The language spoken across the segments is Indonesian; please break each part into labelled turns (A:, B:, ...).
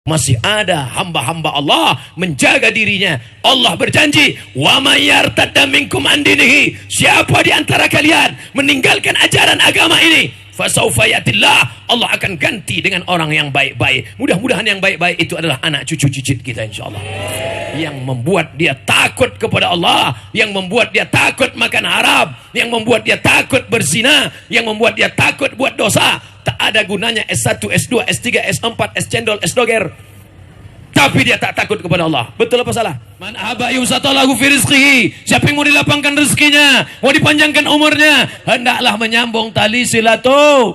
A: Masih ada hamba-hamba Allah menjaga dirinya. Allah berjanji, "Wa may yartadda minkum an dinihi," siapa di antara kalian meninggalkan ajaran agama ini, fasaufa yatillah, Allah akan ganti dengan orang yang baik-baik. Mudah-mudahan yang baik-baik itu adalah anak cucu cicit kita insyaallah. Yang membuat dia takut kepada Allah, yang membuat dia takut makan haram, yang membuat dia takut berzina, yang membuat dia takut buat dosa. Tak ada gunanya S1, S2, S3, S4, S cendol, S doger, tapi dia tak takut kepada Allah. Betul apa salah? Man aba yusatalahu fi rizqihi, siapa yang mau dilapangkan rezekinya, mau dipanjangkan umurnya, hendaklah menyambung tali silatu.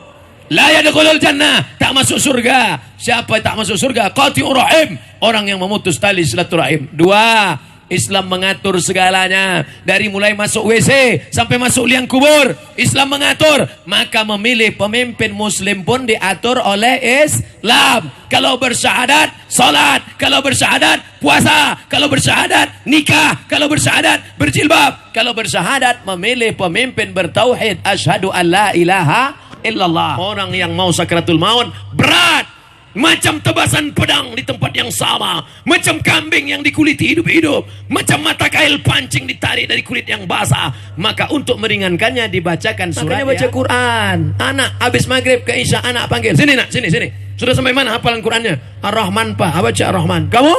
A: La yadkhulul jannah, tak masuk surga. Siapa yang tak masuk surga? Qati'ur rahim, orang yang memutus tali silaturahim. Dua, Islam mengatur segalanya. Dari mulai masuk WC sampai masuk liang kubur, Islam mengatur. Maka memilih pemimpin muslim pun diatur oleh Islam. Kalau bersyahadat, salat. Kalau bersyahadat, puasa. Kalau bersyahadat, nikah. Kalau bersyahadat, berjilbab. Kalau bersyahadat, memilih pemimpin bertauhid, asyhadu an la ilaha illallah. Orang yang mau sakratul maut berat, macam tebasan pedang di tempat yang sama, macam kambing yang dikuliti hidup-hidup, macam mata kail pancing ditarik dari kulit yang basah. Maka untuk meringankannya dibacakan surat. Makanya baca Quran. Anak habis maghrib ke isya, anak panggil, sini nak, sini. Sudah sampai mana hafalan Qurannya? Ar-Rahman pak, baca Ar-Rahman. Kamu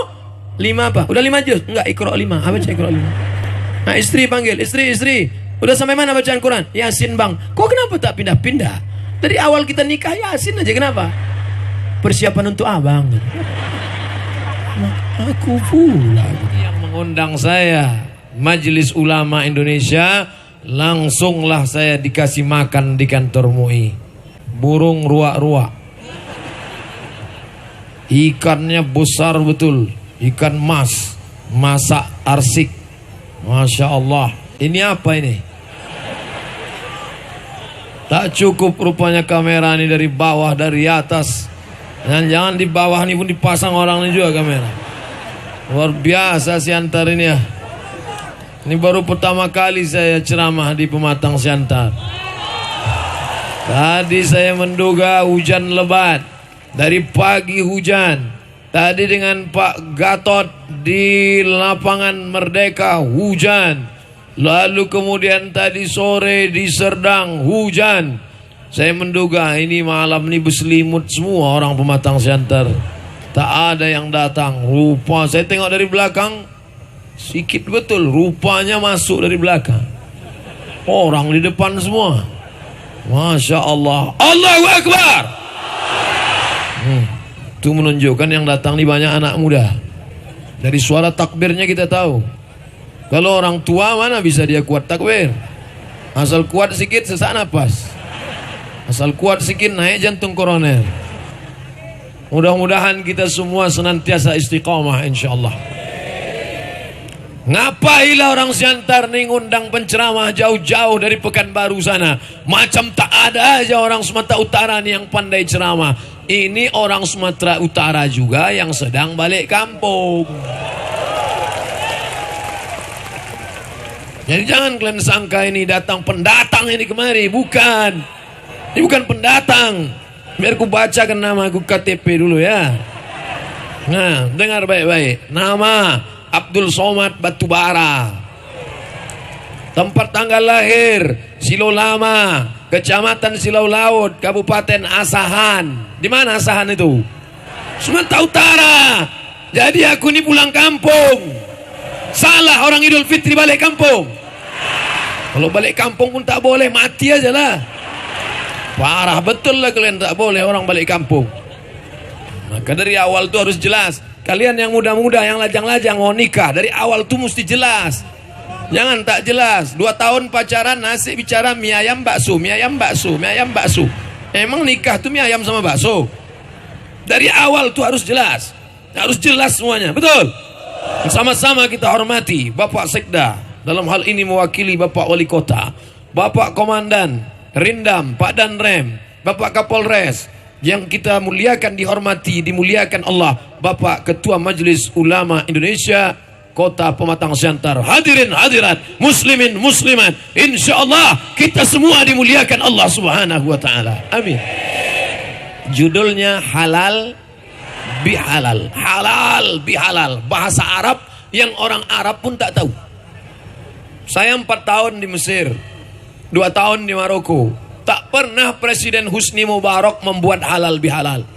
A: 5 pak, udah 5 juz? Enggak, Iqra 5, baca Iqra 5. Nah istri panggil, istri, udah sampai mana bacaan Quran? Yasin bang. Kok kenapa tak pindah-pindah? Dari awal kita nikah Yasin aja, kenapa? Persiapan untuk abang. Aku pula yang mengundang saya, Majelis Ulama Indonesia. Langsunglah saya dikasih makan di kantor MUI. Burung ruak-ruak, ikannya besar betul, ikan mas, masak arsik. Masya Allah. Ini apa ini? Tak cukup rupanya kamera ini dari bawah, dari atas. Dan jangan di bawah ini pun dipasang orang ini juga kamera. Luar biasa Siantar ini ya. Ini baru pertama kali saya ceramah di Pematang Siantar. Tadi saya menduga hujan lebat. Dari pagi hujan. Tadi dengan Pak Gatot di lapangan Merdeka hujan. Lalu kemudian tadi sore di Serdang hujan. Saya menduga ini malam ini berselimut semua orang Pematang Siantar. Tak ada yang datang. Rupa saya tengok dari belakang, sikit betul rupanya masuk dari belakang. Orang di depan semua. Masya Allah. Allahu Akbar. Itu menunjukkan yang datang ini banyak anak muda. Dari suara takbirnya kita tahu. Kalau orang tua mana bisa dia kuat takbir? Asal kuat sikit sesak napas. Asal kuat sikit naik jantung koroner. Mudah-mudahan kita semua senantiasa istiqamah insyaallah. Ngapailah orang Siantar nih ngundang penceramah jauh-jauh dari Pekanbaru sana. Macam tak ada aja orang Sumatera Utara nih yang pandai ceramah. Ini orang Sumatera Utara juga yang sedang balik kampung. Jadi jangan kalian sangka ini datang pendatang ini kemari. Bukan. Ini bukan pendatang. Biar ku bacakan nama aku KTP dulu ya. Nah, dengar baik-baik. Nama Abdul Somad Batubara. Tempat tanggal lahir Silau Lama, Kecamatan Silau Laut, Kabupaten Asahan. Di mana Asahan itu? Sumatera Utara. Jadi aku ini pulang kampung. Salah orang Idul Fitri balik kampung. Kalau balik kampung pun tak boleh, mati aja lah. Parah betul lah kalian, tak boleh orang balik kampung. Maka dari awal tuh harus jelas. Kalian yang muda-muda, yang lajang-lajang mau nikah, dari awal tuh mesti jelas. Jangan tak jelas. 2 tahun pacaran nasi bicara mie ayam bakso, mie ayam bakso, mie ayam bakso. Emang nikah tuh mie ayam sama bakso? Dari awal tuh harus jelas. Harus jelas semuanya, betul? Sama-sama kita hormati Bapak Sekda, dalam hal ini mewakili Bapak Wali Kota, Bapak Komandan Rindam, Pak Danrem, Bapak Kapolres, yang kita muliakan, dihormati, dimuliakan Allah, Bapak Ketua Majelis Ulama Indonesia Kota Pematang Siantar. Hadirin hadirat, muslimin muslimat, insyaallah kita semua dimuliakan Allah Subhanahu wa taala. Amin. Judulnya halal bihalal. Halal bihalal. Bahasa Arab yang orang Arab pun tak tahu. Saya 4 tahun di Mesir, 2 tahun di Maroko. Tak pernah Presiden Husni Mubarak membuat halal bihalal.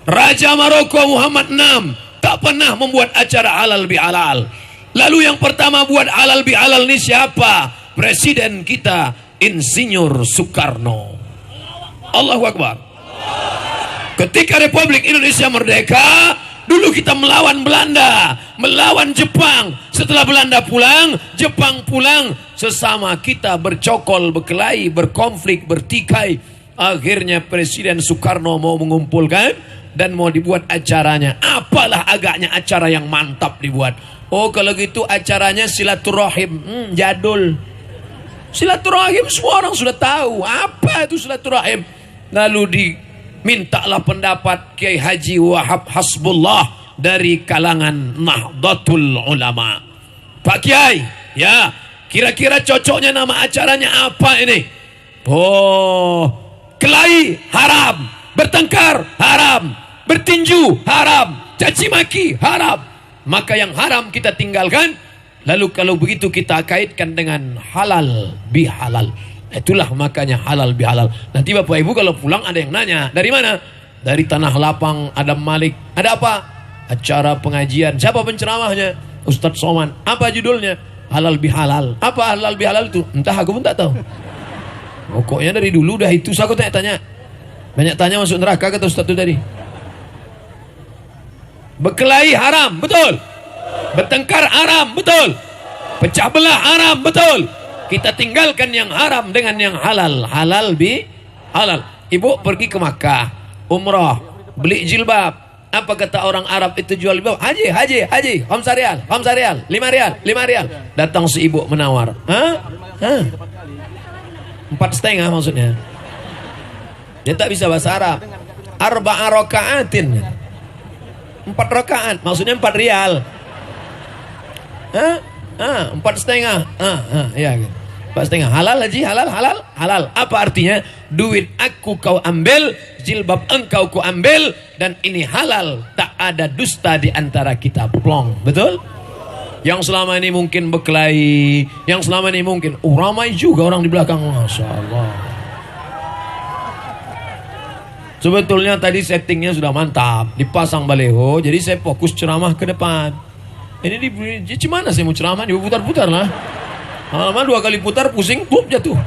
A: Raja Maroko Muhammad VI tak pernah membuat acara halal bihalal. Lalu yang pertama buat halal bihalal ini siapa? Presiden kita, Insinyur Soekarno. Allahu Akbar. Ketika Republik Indonesia merdeka, dulu kita melawan Belanda, melawan Jepang. Setelah Belanda pulang, Jepang pulang, sesama kita bercokol, berkelahi, berkonflik, bertikai. Akhirnya Presiden Soekarno mau mengumpulkan dan mau dibuat acaranya. Apalah agaknya acara yang mantap dibuat. Oh, kalau gitu acaranya silaturahim. Jadul. Silaturahim semua orang sudah tahu. Apa itu silaturahim? Lalu dimintalah pendapat Kiai Haji Wahab Hasbullah dari kalangan Nahdlatul Ulama. Pak Kiai, ya, kira-kira cocoknya nama acaranya apa ini? Oh, kelahi haram, bertengkar haram, bertinju haram, caci maki haram. Maka yang haram kita tinggalkan. Lalu kalau begitu kita kaitkan dengan halal bihalal. Itulah makanya halal bihalal. Nanti Bapak Ibu kalau pulang ada yang nanya, dari mana? Dari Tanah Lapang, Adam Malik. Ada apa? Acara pengajian. Siapa penceramahnya? Ustadz Soman. Apa judulnya? Halal bihalal. Apa halal bihalal itu? Entah, aku pun tak tahu. Pokoknya dari dulu udah itu. Aku tanya-tanya. Banyak tanya masuk neraka kata Ustadz itu tadi. Berkelahi haram, betul. Bertengkar haram, betul. Pecah belah haram, betul. Kita tinggalkan yang haram dengan yang halal. Halal bi halal. Ibu pergi ke Makkah, umrah, beli jilbab. Apa kata orang Arab itu jual jilbab? Haji, haji, haji. 5 rial, 5 rial, 5 rial, 5 rial. Datang si ibu menawar. Hah? 4,5 maksudnya. Dia tak bisa bahasa Arab. Arba'a raka'atin. 4 rakaat, maksudnya 4 rial. 4,5. Ya, 4,5. Halal haji, halal, halal, halal. Apa artinya? Duit aku kau ambil, jilbab engkau ku ambil, dan ini halal. Tak ada dusta di antara kita. Plong, betul? Yang selama ini mungkin berkelahi, yang selama ini mungkin ramai juga orang di belakang. Masya Allah. Sebetulnya tadi settingnya sudah mantap, dipasang baleho, jadi saya fokus ceramah ke depan. Ini di mana saya mau ceramah? Diputar-putar lah. Lama-lama 2 kali putar, pusing, bup, jatuh.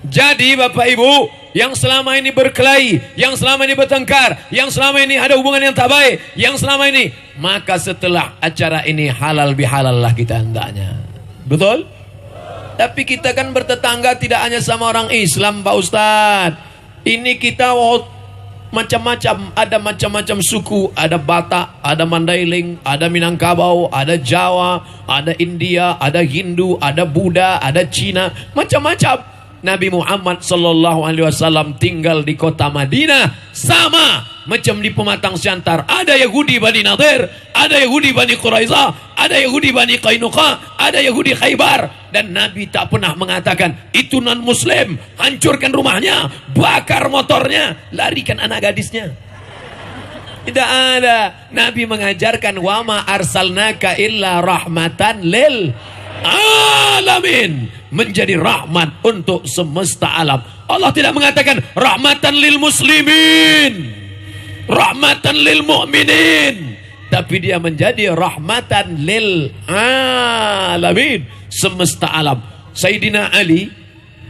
A: Jadi Bapak Ibu, yang selama ini berkelahi, yang selama ini bertengkar, yang selama ini ada hubungan yang tak baik, yang selama ini, maka setelah acara ini halal bihalal lah kita hendaknya. Betul? Tapi kita kan bertetangga tidak hanya sama orang Islam, Pak Ustadz. Ini kita macam-macam, ada macam-macam suku, ada Batak, ada Mandailing, ada Minangkabau, ada Jawa, ada India, ada Hindu, ada Buddha, ada Cina, macam-macam. Nabi Muhammad sallallahu alaihi wasallam tinggal di kota Madinah sama macam di pematang siantar. Ada Yahudi Bani Nadir, ada Yahudi Bani Quraizah, ada Yahudi Bani Qainuqa, ada Yahudi Khaybar, dan Nabi tak pernah mengatakan itu non muslim, hancurkan rumahnya, bakar motornya, larikan anak gadisnya. Tidak ada. Nabi mengajarkan wa ma arsalnaka illa rahmatan lil alamin, menjadi rahmat untuk semesta alam. Allah tidak mengatakan rahmatan lil muslimin, rahmatan lil mu'minin, tapi dia menjadi rahmatan lil alamin, semesta alam. Sayyidina Ali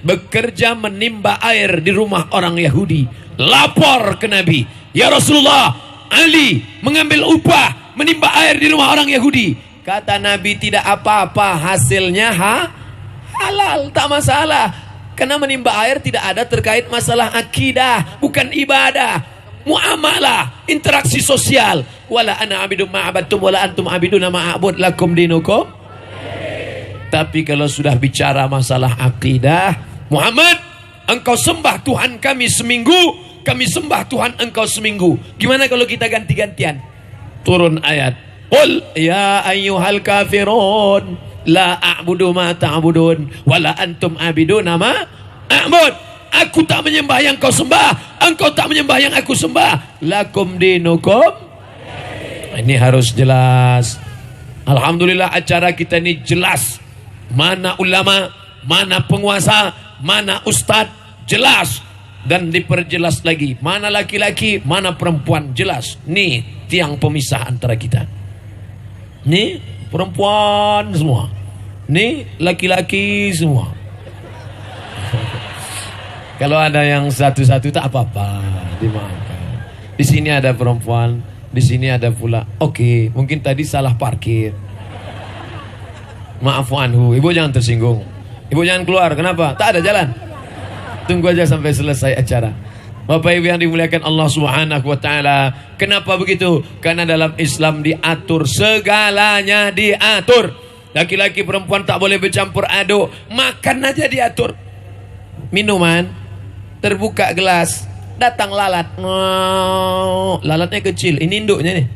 A: bekerja menimba air di rumah orang Yahudi, lapor ke Nabi, ya Rasulullah, Ali mengambil upah menimba air di rumah orang Yahudi. Kata Nabi, tidak apa-apa, hasilnya halal, tak masalah. Karena menimba air tidak ada terkait masalah akidah, bukan ibadah, muamalah, interaksi sosial. Wala ana abidum ma'abadtum wala antum abiduna ma'abud lakum dinukum. Tapi kalau sudah bicara masalah akidah, Muhammad, engkau sembah Tuhan kami seminggu, kami sembah Tuhan engkau seminggu. Gimana kalau kita ganti-gantian? Turun ayat, qul ya ayyuhal kafirun la a'budu ma ta'budun wala antum abiduna ma a'bud. aku tak menyembah yang kau sembah, engkau tak menyembah yang aku sembah. Lakum dinukum. Ini harus jelas. Alhamdulillah acara kita ini jelas. Mana ulama, mana penguasa, mana ustadz, jelas. Dan diperjelas lagi, mana laki-laki, mana perempuan, jelas. Nih tiang pemisah antara kita. Nih perempuan semua, nih laki-laki semua. Kalau ada yang satu-satu tak apa-apa, dimaafkan. Di sini ada perempuan, di sini ada pula. Oke, mungkin tadi salah parkir. Maaf anhu, ibu jangan tersinggung. Ibu jangan keluar, kenapa? Tak ada jalan. Tunggu aja sampai selesai acara. Bapak Ibu yang dimuliakan Allah Subhanahu wa taala. Kenapa begitu? Karena dalam Islam diatur, segalanya diatur. Laki-laki perempuan tak boleh bercampur aduk. Makan aja diatur. Minuman, terbuka gelas, datang lalat. Lalatnya kecil, ini induknya nih.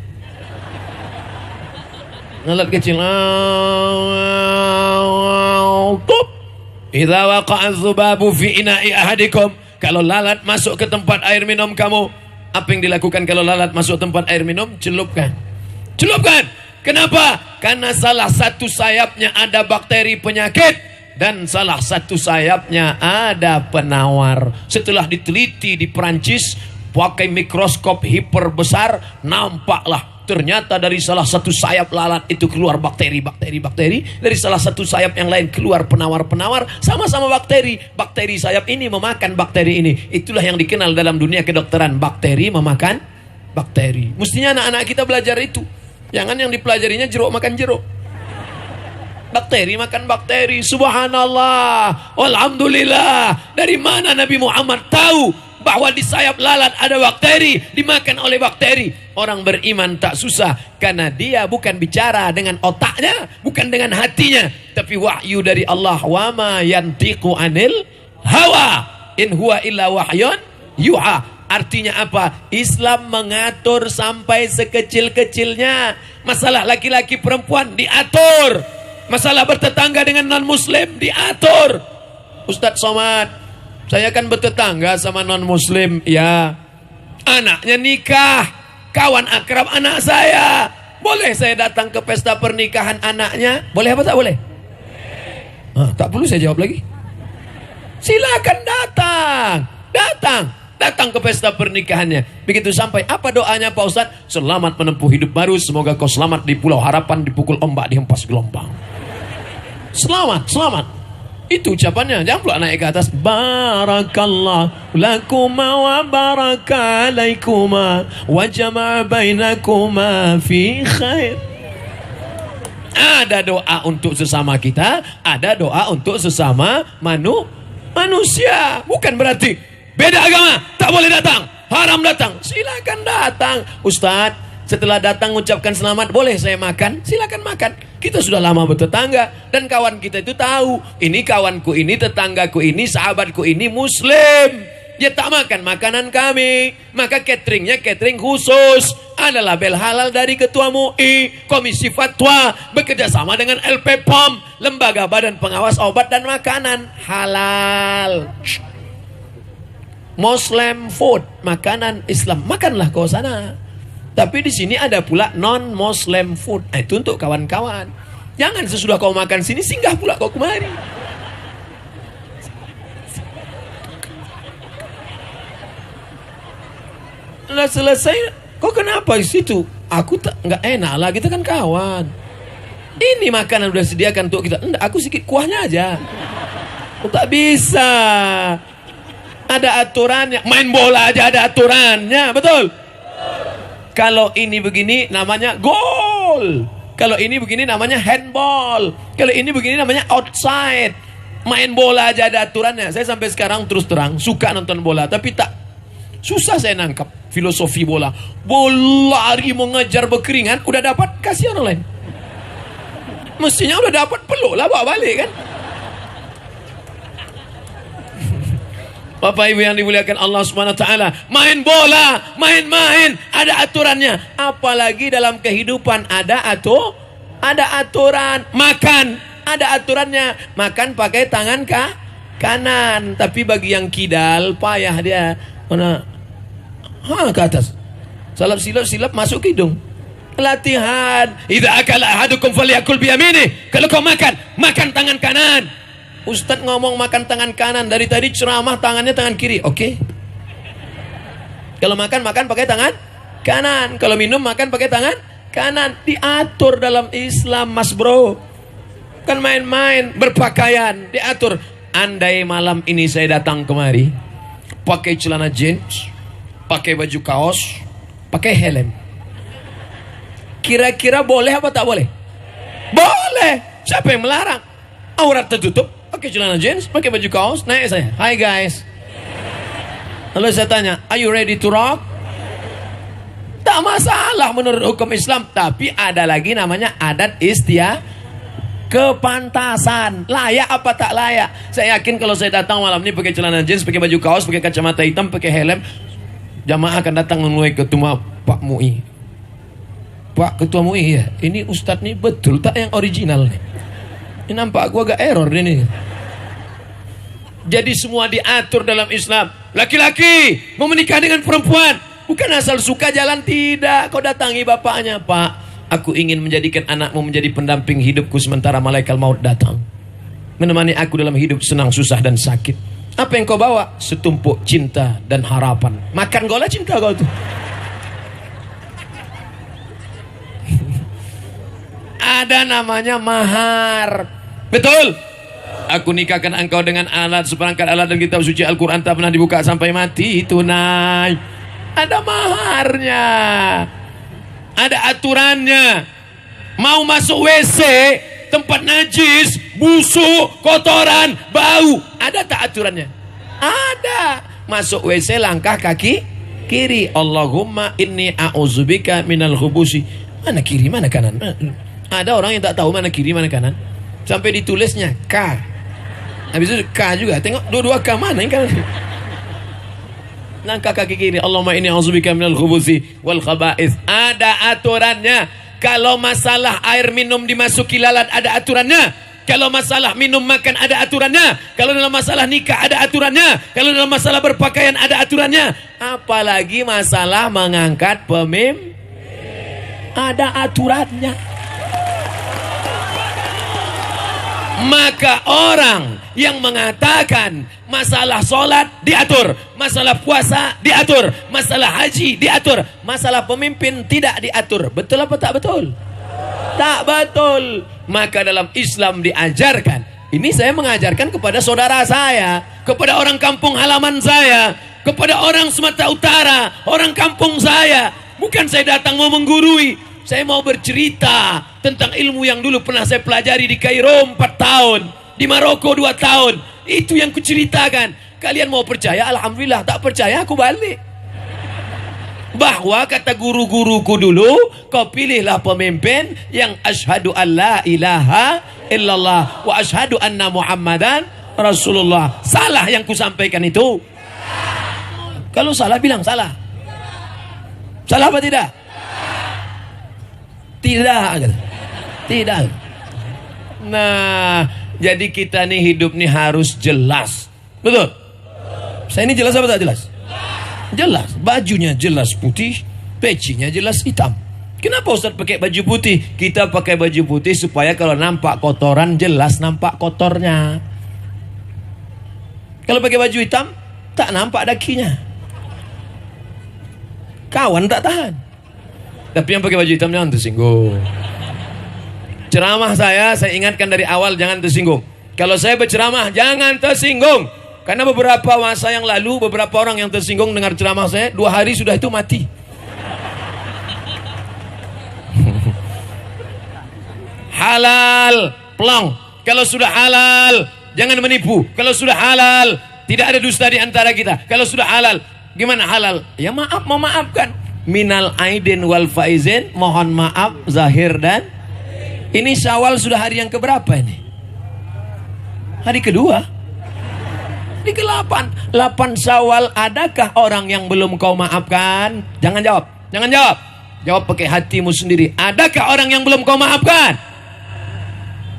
A: Lalat kecil. Tup. Idza waqa'a dzubabu fi ina'i ahadikum. Kalau lalat masuk ke tempat air minum kamu, apa yang dilakukan kalau lalat masuk tempat air minum? Celupkan. Celupkan. Kenapa? Karena salah satu sayapnya ada bakteri penyakit dan salah satu sayapnya ada penawar. Setelah diteliti di Perancis pakai mikroskop hiper besar, nampaklah ternyata dari salah satu sayap lalat itu keluar bakteri. Dari salah satu sayap yang lain keluar penawar. Sama-sama bakteri. Bakteri sayap ini memakan bakteri ini. Itulah yang dikenal dalam dunia kedokteran. Bakteri memakan bakteri. Mestinya anak-anak kita belajar itu. Jangan yang dipelajarinya jeruk makan jeruk. Bakteri makan bakteri. Subhanallah. Alhamdulillah. Dari mana Nabi Muhammad tahu bahwa di sayap lalat ada bakteri, dimakan oleh bakteri? Orang beriman tak susah, karena dia bukan bicara dengan otaknya, bukan dengan hatinya, tapi wahyu dari Allah. Wa ma yantiqu anil hawa in huwa illa wahyun yuha. Artinya apa? Islam mengatur sampai sekecil-kecilnya. Masalah laki-laki perempuan diatur. Masalah bertetangga dengan non-muslim diatur. Ustadz Somad, saya kan bertetangga sama non-muslim, ya. Anaknya nikah, kawan akrab anak saya. Boleh saya datang ke pesta pernikahan anaknya? Boleh apa tak boleh? Tak perlu saya jawab lagi. Silakan datang ke pesta pernikahannya. Begitu sampai, apa doanya Pak Ustadz? Selamat menempuh hidup baru, semoga kau selamat di Pulau Harapan, dipukul ombak, dihempas gelombang. Selamat. Itu ucapannya. Jangan pula naik ke atas. Barakallah lakuma wa baraka alaikuma wa jama'a bainakuma fi khair. Ada doa untuk sesama kita, ada doa untuk sesama manusia. Bukan berarti beda agama tak boleh datang, haram datang. Silakan datang. Ustadz, setelah datang ucapkan selamat, boleh saya makan? Silakan makan. Kita sudah lama bertetangga dan kawan kita itu tahu, ini kawanku ini, tetanggaku ini, sahabatku ini muslim. Dia tak makan makanan kami, maka cateringnya catering khusus. Ada label halal dari Ketua MUI, Komisi Fatwa, bekerja sama dengan LP POM, Lembaga Badan Pengawas Obat dan Makanan. Halal. Muslim food, makanan Islam. Makanlah kau sana. Tapi di sini ada pula non-Muslim food. Itu untuk kawan-kawan. Jangan sesudah kau makan sini, singgah pula kau kemari. Sudah selesai, kau kenapa di situ? Aku tak nggak enak lah, kita kan kawan. Ini makanan udah sediakan untuk kita. Enggak, aku sedikit kuahnya aja. Kau tak bisa. Ada aturannya. Main bola aja ada aturannya, betul? Kalau ini begini namanya gol. Kalau ini begini namanya handball. Kalau ini begini namanya outside. Main bola aja ada aturannya. Saya sampai sekarang terus terang suka nonton bola, tapi tak susah saya nangkap filosofi bola. Bola lari mengejar berkeringat, udah dapat kasih orang lain. Mestinya udah dapat, peluk lah bawa balik kan. Bapak Ibu yang dimuliakan Allah Subhanahu wa taala, main bola, main-main ada aturannya. Apalagi dalam kehidupan ada aturan. Makan ada aturannya. Makan pakai tangan kanan. Tapi bagi yang kidal payah dia. Mana? Ke atas. Salap silap masuk ke hidung. Latihan. Idza akala ahadukum falyakul biyamini. Kalau kau makan tangan kanan. Ustadz ngomong makan tangan kanan, dari tadi ceramah tangannya tangan kiri. Oke. Kalau makan pakai tangan kanan. Kalau minum makan pakai tangan kanan. Diatur dalam Islam, Mas Bro. Kan main-main, berpakaian diatur. Andai malam ini saya datang kemari pakai celana jeans, pakai baju kaos, pakai helm, kira-kira boleh apa tak boleh? Boleh. Siapa yang melarang? Aurat tertutup, pakai celana jeans, pakai baju kaos, naik saya. Hi guys. Lalu saya tanya, are you ready to rock? Tak masalah menurut hukum Islam. Tapi ada lagi namanya adat istiadat. Kepantasan, layak apa tak layak. Saya yakin kalau saya datang malam ini pakai celana jeans, pakai baju kaos, pakai kacamata hitam, pakai helm, jamaah akan datang menemui ketua Pak MUI. Pak Ketua MUI ya, ini Ustadz nih betul tak yang original nih? Ini nampak gua agak error ini. Jadi semua diatur dalam Islam. Laki-laki mau menikah dengan perempuan, bukan asal suka jalan, tidak. Kau datangi bapaknya, Pak, aku ingin menjadikan anakmu menjadi pendamping hidupku sementara malaikat maut datang, menemani aku dalam hidup senang, susah, dan sakit. Apa yang kau bawa? Setumpuk cinta dan harapan. Makan gola cinta kau tuh. Ada namanya mahar. Betul? Aku nikahkan engkau dengan alat, seperangkat alat dan kitab suci Al-Quran tak pernah dibuka sampai mati, tunai. Ada maharnya. Ada aturannya. Mau masuk WC, tempat najis, busuk, kotoran, bau, ada tak aturannya? Ada. Masuk WC langkah kaki kiri. Allahumma inni a'udzubika minal khubusi. Mana kiri, mana kanan? Ada orang yang tak tahu mana kiri, mana kanan. Sampai ditulisnya K. Habis itu K juga. Tengok dua-dua K, mana yang kanan? Langkah kaki kiri. Allahumma inni a'udzubika minal khubuthi wal khaba'ith. Ada aturannya. Kalau masalah air minum dimasuki lalat, ada aturannya. Kalau masalah minum makan, ada aturannya. Kalau dalam masalah nikah, ada aturannya. Kalau dalam masalah berpakaian, ada aturannya. Apalagi masalah mengangkat pemimpin, ada aturannya. Maka orang yang mengatakan masalah sholat diatur, masalah puasa diatur, masalah haji diatur, masalah pemimpin tidak diatur, betul apa tak betul? Tak betul. Maka dalam Islam diajarkan. Ini saya mengajarkan kepada saudara saya, kepada orang kampung halaman saya, kepada orang Sumatera Utara, orang kampung saya. Bukan saya datang mau menggurui. Saya mau bercerita tentang ilmu yang dulu pernah saya pelajari di Kairo 4 tahun, di Maroko 2 tahun. Itu yang kuceritakan. Kalian mau percaya, alhamdulillah. Tak percaya, aku balik. Bahwa kata guru-guruku dulu, kau pilihlah pemimpin yang asyhadu an la ilaha illallah wa asyhadu anna Muhammadan Rasulullah. Salah yang kusampaikan itu? Kalau salah bilang salah. Salah apa tidak? Tidak. Nah, jadi kita nih hidup nih harus jelas. Betul? Saya ini jelas apa tak jelas? Jelas. Bajunya jelas putih, pecinya jelas hitam. Kenapa Ustaz pakai baju putih? Kita pakai baju putih supaya kalau nampak kotoran jelas nampak kotornya. Kalau pakai baju hitam tak nampak dakinya. Kawan tak tahan. Tapi yang pakai baju hitam jangan tersinggung. Ceramah saya ingatkan dari awal jangan tersinggung. Kalau saya berceramah jangan tersinggung. Karena beberapa masa yang lalu beberapa orang yang tersinggung dengar ceramah saya 2 hari sudah itu mati. Halal, plong. Kalau sudah halal jangan menipu. Kalau sudah halal tidak ada dusta di antara kita. Kalau sudah halal, gimana halal? Ya maaf, memaafkan. Minal aidin wal faizin, mohon maaf zahir dan ini. Syawal sudah hari yang keberapa ini? Hari kedua. Hari ke-8. 8 Syawal, adakah orang yang belum kau maafkan? Jangan jawab. Jangan jawab. Jawab pakai hatimu sendiri. Adakah orang yang belum kau maafkan?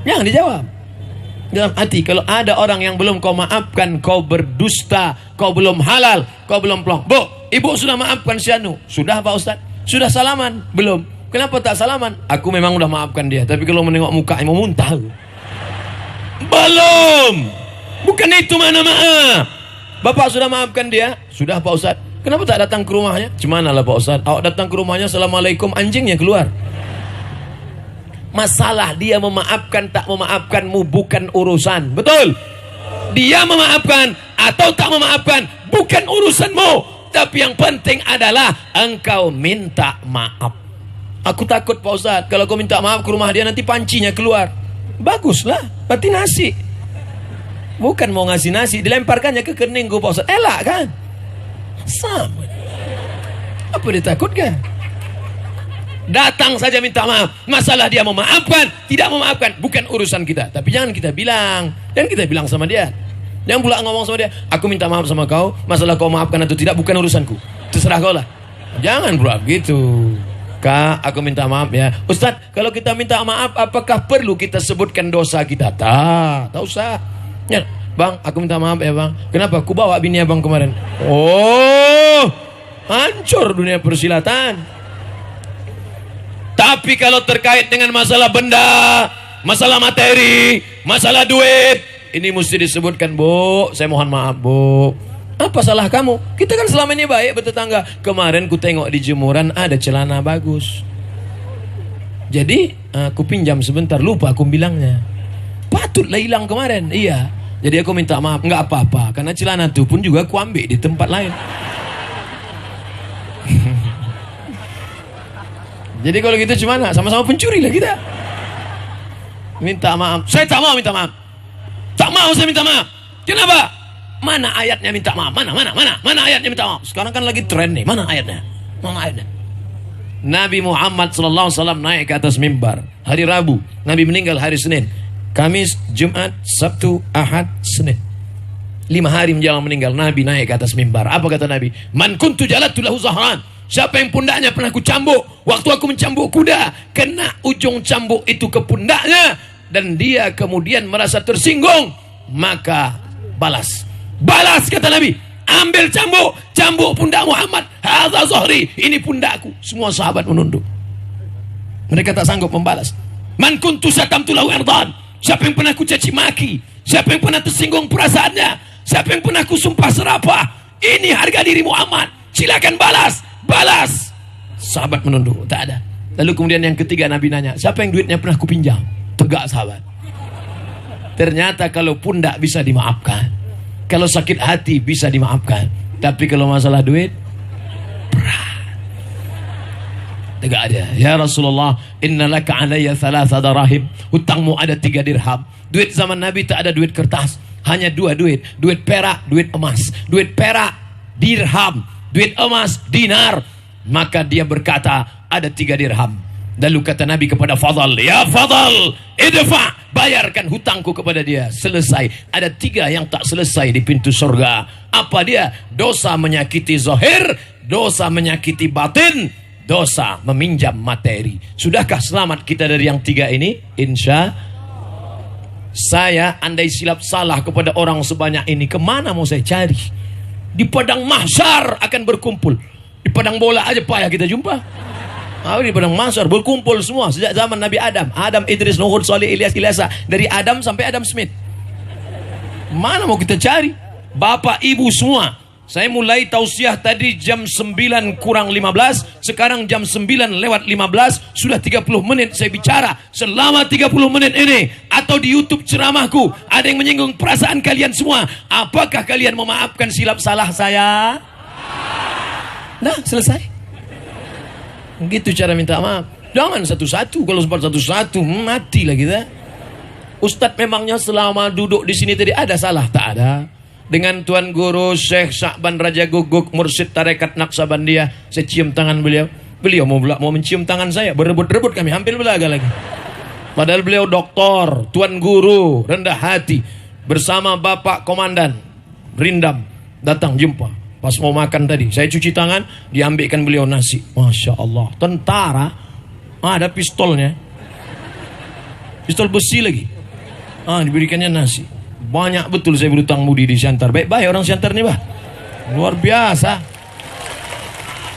A: Jangan dijawab. Dalam hati, kalau ada orang yang belum kau maafkan, kau berdusta, kau belum halal, kau belum plong. Bu, ibu sudah maafkan si Anu? Sudah Pak Ustaz. Sudah salaman? Belum. Kenapa tak salaman? Aku memang udah maafkan dia, tapi kalau menengok mukanya mau muntah. Belum. Bukan itu mana maaf. Bapak sudah maafkan dia? Sudah Pak Ustaz. Kenapa tak datang ke rumahnya? Cemana lah Pak Ustaz. Awak datang ke rumahnya, assalamualaikum, anjingnya keluar. Masalah dia memaafkan tak memaafkanmu bukan urusan. Betul? Dia memaafkan atau tak memaafkan bukan urusanmu. Tapi yang penting adalah engkau minta maaf. Aku takut Pak Ustaz, kalau kau minta maaf ke rumah dia nanti pancinya keluar. Baguslah, berarti nasi. Bukan mau ngasih nasi, dilemparkannya ke keningku Pak Ustaz. Elak kan? Sama. Apa ditakutkan? Datang saja minta maaf. Masalah dia memaafkan, tidak memaafkan, bukan urusan kita. Tapi jangan kita bilang. Jangan kita bilang sama dia. Jangan pula ngomong sama dia, aku minta maaf sama kau, masalah kau maafkan atau tidak bukan urusanku. Terserah kau lah. Jangan pula begitu. Kak, aku minta maaf ya. Ustaz, kalau kita minta maaf, apakah perlu kita sebutkan dosa kita? Tak usah. Ya, Bang, aku minta maaf ya Bang. Kenapa? Aku bawa bini abang kemarin. Oh, hancur dunia persilatan. Tapi kalau terkait dengan masalah benda, masalah materi, masalah duit, ini mesti disebutkan, Bu, saya mohon maaf Bu. Apa salah kamu? Kita kan selama ini baik bertetangga. Kemarin ku tengok di jemuran ada celana bagus. Jadi aku pinjam sebentar, lupa aku bilangnya. Patutlah hilang kemarin. Iya. Jadi aku minta maaf, nggak apa-apa. Karena celana itu pun juga aku ambil di tempat lain. Jadi kalau gitu gimana? Sama-sama pencuri lah kita. Minta maaf. Saya tak mau minta maaf. Tak mau saya minta maaf. Kenapa? Mana ayatnya minta maaf? Mana ayatnya minta maaf? Sekarang kan lagi tren nih. Mana ayatnya? Mana ayatnya? Nabi Muhammad SAW naik ke atas mimbar hari Rabu. Nabi meninggal hari Senin. Kamis, Jumat, Sabtu, Ahad, Senin. 5 hari menjelang meninggal Nabi naik ke atas mimbar. Apa kata Nabi? Man kuntu jalatu lahu zahran. Siapa yang pundaknya pernah aku cambuk, waktu aku mencambuk kuda, kena ujung cambuk itu ke pundaknya, dan dia kemudian merasa tersinggung, maka balas. Balas kata Nabi. Ambil cambuk pundak Muhammad. Hadza zahri, ini pundakku. Semua sahabat menunduk. Mereka tak sanggup membalas. Man kuntu satamtu lahu irdan. Siapa yang pernah aku caci maki, siapa yang pernah tersinggung perasaannya, siapa yang pernah aku sumpah serapah, ini harga diri Muhammad. Silakan balas. Balas. Sahabat menunduk, tak ada. Lalu kemudian yang ketiga Nabi nanya, siapa yang duitnya pernah kupinjam? Tegak sahabat. Ternyata kalau pundak bisa dimaafkan, kalau sakit hati bisa dimaafkan, tapi kalau masalah duit berat. Tegak ada. Ya Rasulullah, innalaka alayya 3 darahim. Hutangmu ada 3 dirham. Duit zaman Nabi tak ada duit kertas, hanya 2 duit. Duit perak, duit emas. Duit perak, dirham. Duit emas, dinar. Maka dia berkata, ada 3 dirham. Lalu kata Nabi kepada Fadal, ya Fadal, idfa, bayarkan hutangku kepada dia. Selesai. Ada 3 yang tak selesai di pintu surga. Apa dia? Dosa menyakiti zahir, dosa menyakiti batin, dosa meminjam materi. Sudahkah selamat kita dari yang 3 ini? Insya saya, andai silap salah kepada orang sebanyak ini, kemana mau saya cari? Di padang mahsyar akan berkumpul. Di padang bola aja payah kita jumpa. Di padang mahsyar berkumpul semua sejak zaman Nabi Adam. Adam, Idris, Nuh, Salih, Ilyas, Ilyasa. Dari Adam sampai Adam Smith. Mana mau kita cari? Bapak, ibu semua. Saya mulai tausiah tadi jam 9 kurang 15. Sekarang jam 9 lewat 15. Sudah 30 menit saya bicara. Selama 30 menit ini, atau di YouTube ceramahku, ada yang menyinggung perasaan kalian semua. Apakah kalian memaafkan silap salah saya? Nah, selesai. Gitu cara minta maaf. Jangan satu-satu. Kalau sempat satu-satu, matilah kita. Ustadz memangnya selama duduk di sini tadi ada salah? Tak ada. Dengan Tuan Guru Syekh Sa'ban Raja Guguk, Mursyid Tarekat Naqsabandiyah, saya cium tangan beliau. Beliau mau mencium tangan saya, berebut-rebut kami, hampir belaga lagi. Padahal beliau doktor, Tuan Guru, rendah hati. Bersama Bapak Komandan Rindam datang jumpa. Pas mau makan tadi, saya cuci tangan, diambilkan beliau nasi. Masya Allah, tentara, ada pistolnya. Pistol besi lagi. Diberikannya nasi. Banyak betul saya berutang budi di Siantar. Baik-baik orang Siantar nih, bah. Luar biasa.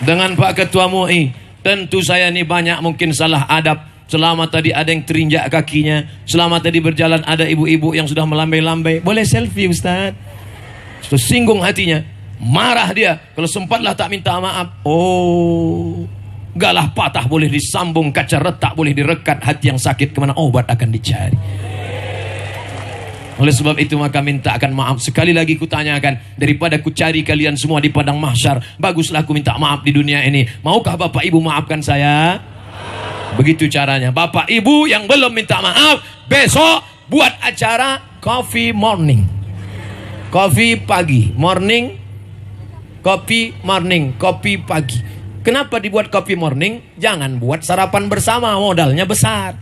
A: Dengan Pak Ketua MUI, tentu saya nih banyak mungkin salah adab. Selama tadi ada yang terinjak kakinya, selama tadi berjalan ada ibu-ibu yang sudah melambai-lambai. Boleh selfie, Ustaz? Terus singgung hatinya, marah dia. Kalau sempatlah tak minta maaf. Oh, galah patah boleh disambung, kaca retak boleh direkat, hati yang sakit kemana obat akan dicari. Oleh sebab itu maka minta akan maaf. Sekali lagi kutanyakan, daripada ku cari kalian semua di padang mahsyar, baguslah ku minta maaf di dunia ini. Maukah Bapak Ibu maafkan saya? Begitu caranya. Bapak Ibu yang belum minta maaf, besok buat acara coffee morning. Coffee pagi, morning, kopi morning, kopi pagi. Kenapa dibuat coffee morning? Jangan buat sarapan bersama, modalnya besar.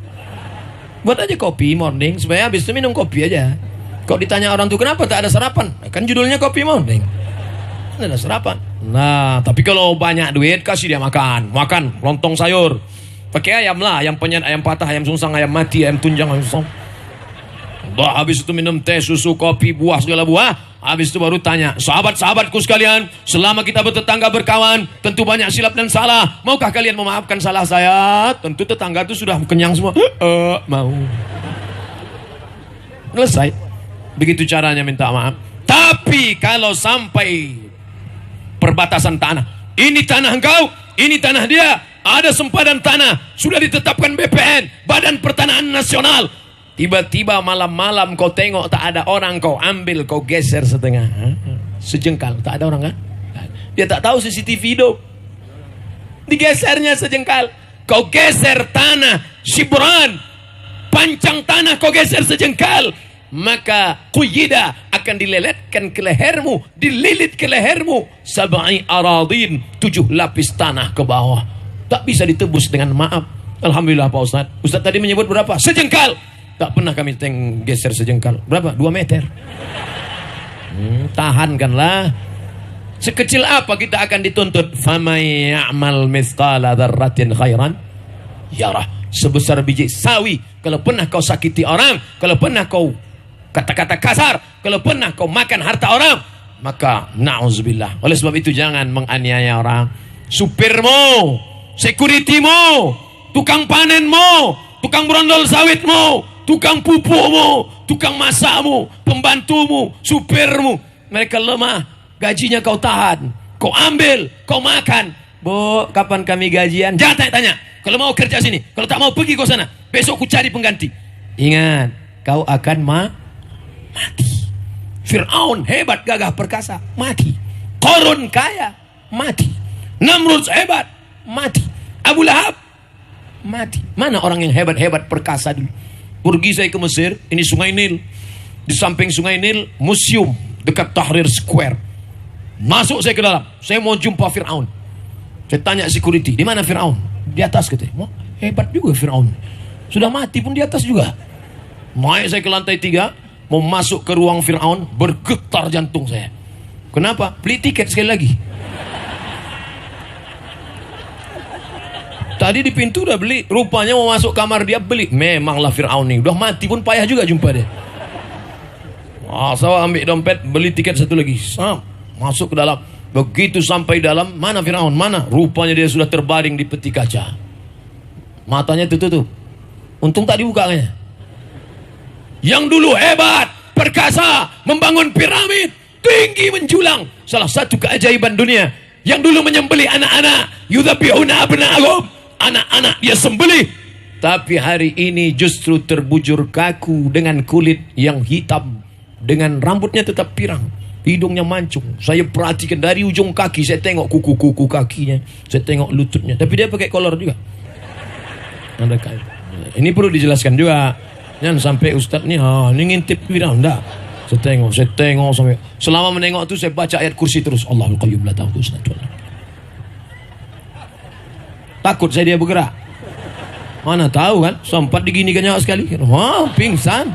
A: Buat aja kopi morning, supaya habis itu minum kopi aja. Kok ditanya orang tuh kenapa tak ada sarapan? Kan judulnya kopi morning, tidak ada sarapan. Nah, tapi kalau banyak duit kasih dia makan. Makan lontong sayur, pakai ayam lah, ayam penyet, ayam patah, ayam sungsang, ayam mati, ayam tunjang, ayam sungsang. Habis itu minum teh, susu, kopi, buah, segala buah. Habis itu baru tanya, sahabat-sahabatku sekalian, selama kita bertetangga berkawan, tentu banyak silap dan salah. Maukah kalian memaafkan salah saya? Tentu tetangga itu sudah kenyang semua. Mau. Selesai. Begitu caranya minta maaf. Tapi kalau sampai perbatasan tanah, ini tanah engkau, ini tanah dia, ada sempadan tanah, sudah ditetapkan BPN, Badan Pertanahan Nasional. Tiba-tiba malam-malam kau tengok tak ada orang, kau ambil, kau geser setengah, sejengkal, tak ada orang kan? Dia tak tahu CCTV hidup, digesernya sejengkal. Kau geser tanah Shibran, pancang tanah kau geser sejengkal, maka quyida akan dileletkan ke lehermu, dililit ke lehermu sab'i aradin, 7 lapis tanah ke bawah. Tak bisa ditebus dengan maaf. Alhamdulillah Pak Ustaz. Ustaz tadi menyebut berapa? Sejengkal. Tak pernah kami geser sejengkal. Berapa? 2 meter. Tahankanlah. Sekecil apa kita akan dituntut? Famay ya'mal mithqala dzarratin khairan yarah. Sebesar biji sawi, kalau pernah kau sakiti orang, kalau pernah kau kata-kata kasar, kalau pernah kau makan harta orang, maka na'udzubillah. Oleh sebab itu jangan menganiaya orang. Supirmu, securitymu, tukang panenmu, tukang brondol sawitmu, tukang pupukmu, tukang masakmu, pembantumu, supirmu, mereka lemah, gajinya kau tahan, kau ambil, kau makan. Bu, kapan kami gajian? Jangan tanya-tanya. Kalau mau kerja sini, kalau tak mau pergi kau sana. Besok ku cari pengganti. Ingat, kau akan mati. Fir'aun hebat, gagah, perkasa, mati. Qarun kaya, mati. Namrud hebat, mati. Abu Lahab, mati. Mana orang yang hebat-hebat perkasa dulu? Pergi saya ke Mesir, ini Sungai Nil. Di samping Sungai Nil, museum dekat Tahrir Square. Masuk saya ke dalam, saya mau jumpa Fir'aun. Saya tanya security, di mana Fir'aun? Di atas katanya. Hebat juga Fir'aun. Sudah mati pun di atas juga. Naik saya ke lantai 3, mau masuk ke ruang Fir'aun, bergetar jantung saya. Kenapa? Beli tiket sekali lagi. Tadi di pintu udah beli, rupanya mau masuk kamar dia beli. Memanglah Fir'aun nih, udah mati pun payah juga jumpa dia. Saya ambil dompet, beli tiket satu lagi. Masuk ke dalam. Begitu sampai dalam, mana Fir'aun? Mana? Rupanya dia sudah terbaring di peti kaca. Matanya tertutup. Untung tak dibukanya. Yang dulu hebat, perkasa, membangun piramid, tinggi menjulang. Salah satu keajaiban dunia. Yang dulu menyembelih anak-anak, yudzabbihuna abna'ahum. Anak-anak dia sembelih. Tapi hari ini justru terbujur kaku dengan kulit yang hitam, dengan rambutnya tetap pirang, hidungnya mancung. Saya perhatikan dari ujung kaki, saya tengok kuku-kuku kakinya, saya tengok lututnya. Tapi dia pakai kolor juga. Ada kain. Ini perlu dijelaskan juga. Jangan sampai Ustaz nih, ini ngintip Fir'aun. Enggak. Saya tengok sampai. Selama menengok itu saya baca ayat kursi terus. Allahul Qayyum la ta'khudhuhu sinatun. Takut saya dia bergerak. Mana tahu kan, sempat diginikannya sekali. Pingsan.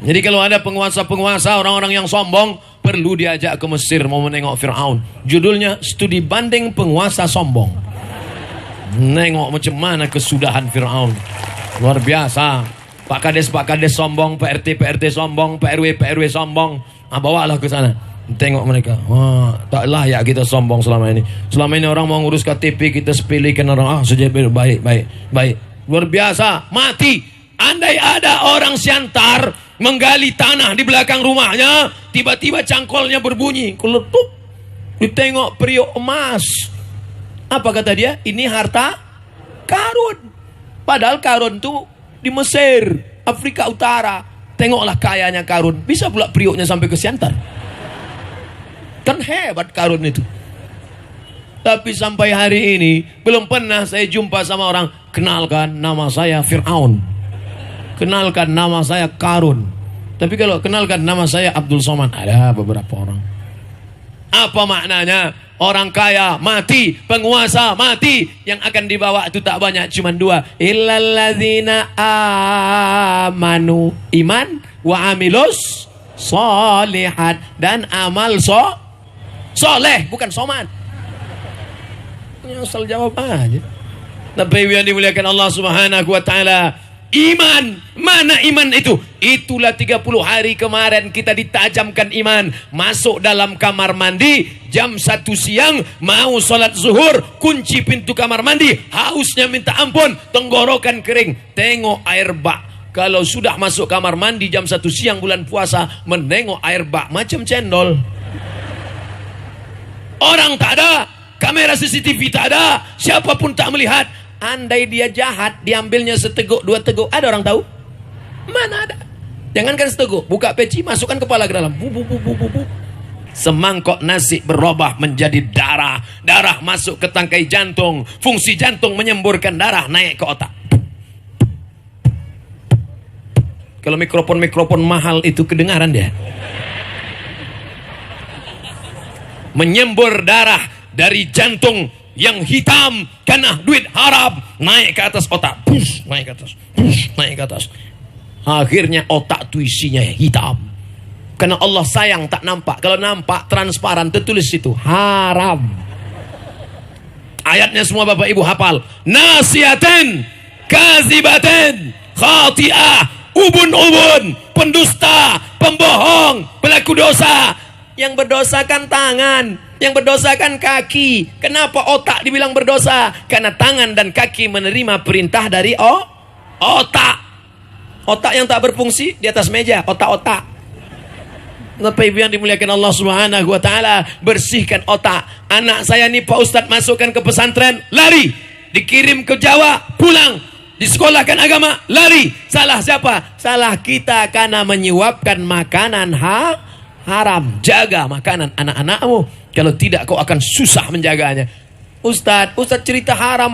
A: Jadi kalau ada penguasa-penguasa, orang-orang yang sombong, perlu diajak ke Mesir mau menengok Fir'aun. Judulnya studi banding penguasa sombong. Nengok macam mana kesudahan Fir'aun. Luar biasa. Pak Kades sombong, PRT sombong, PRW sombong. Bawalah ke sana. Tengok mereka. Wah, tak layak kita sombong selama ini. Selama ini orang mau ngurus KTP, kita sepilihkan orang. Saja baik. Luar biasa. Mati. Andai ada orang Siantar menggali tanah di belakang rumahnya, tiba-tiba cangkolnya berbunyi, keletup. Ditengok periuk emas. Apa kata dia? Ini harta karun. Padahal karun tuh di Mesir, Afrika Utara. Tengoklah kayanya karun. Bisa pula periuknya sampai ke Siantar. Kan hebat karun itu. Tapi sampai hari ini belum pernah saya jumpa sama orang, kenalkan nama saya Fir'aun, kenalkan nama saya Karun. Tapi kalau kenalkan nama saya Abdul Somad, ada beberapa orang. Apa maknanya? Orang kaya mati, penguasa mati, yang akan dibawa itu tak banyak, cuma dua. Illalladzina amanu, iman, wa amilus solihat, dan amal soleh, bukan soman. Asal jawab aja. Tapi yang dimuliakan Allah Subhanahu wa taala, iman, mana iman itu? Itulah 30 hari kemarin kita ditajamkan iman. Masuk dalam kamar mandi jam 1 siang, mau sholat zuhur, kunci pintu kamar mandi, hausnya minta ampun, tenggorokan kering, tengok air bak. Kalau sudah masuk kamar mandi jam 1 siang bulan puasa, menengok air bak macam cendol. Orang tak ada, kamera CCTV tak ada, siapapun tak melihat. Andai dia jahat, diambilnya seteguk, 2 teguk. Ada orang tahu? Mana ada? Jangankan seteguk, buka peci, masukkan kepala ke dalam. Semangkok nasi berubah menjadi darah. Darah masuk ke tangkai jantung. Fungsi jantung menyemburkan darah naik ke otak. Kalau mikrofon mahal itu kedengaran dia. Menyembur darah dari jantung yang hitam karena duit haram, naik ke atas otak, push, naik ke atas, push, naik ke atas. Akhirnya otak itu isinya hitam. Karena Allah sayang tak nampak. Kalau nampak transparan, tertulis itu haram. Ayatnya semua Bapak Ibu hafal. Nasiatin, kazibatin, khati'ah, ubun-ubun, pendusta, pembohong, pelaku dosa. Yang berdosa kan tangan, yang berdosa kan kaki. Kenapa otak dibilang berdosa? Karena tangan dan kaki menerima perintah dari otak. Otak yang tak berfungsi di atas meja, otak-otak. Bapak Ibu yang dimuliakan Allah Subhanahu wa taala, bersihkan otak. Anak saya nih Pak Ustadz masukkan ke pesantren, lari. Dikirim ke Jawa, pulang. Disekolahkan agama, lari. Salah siapa? Salah kita karena menyuapkan makanan haram. Jaga makanan anak-anakmu. Kalau tidak kau akan susah menjaganya. Ustadz cerita haram.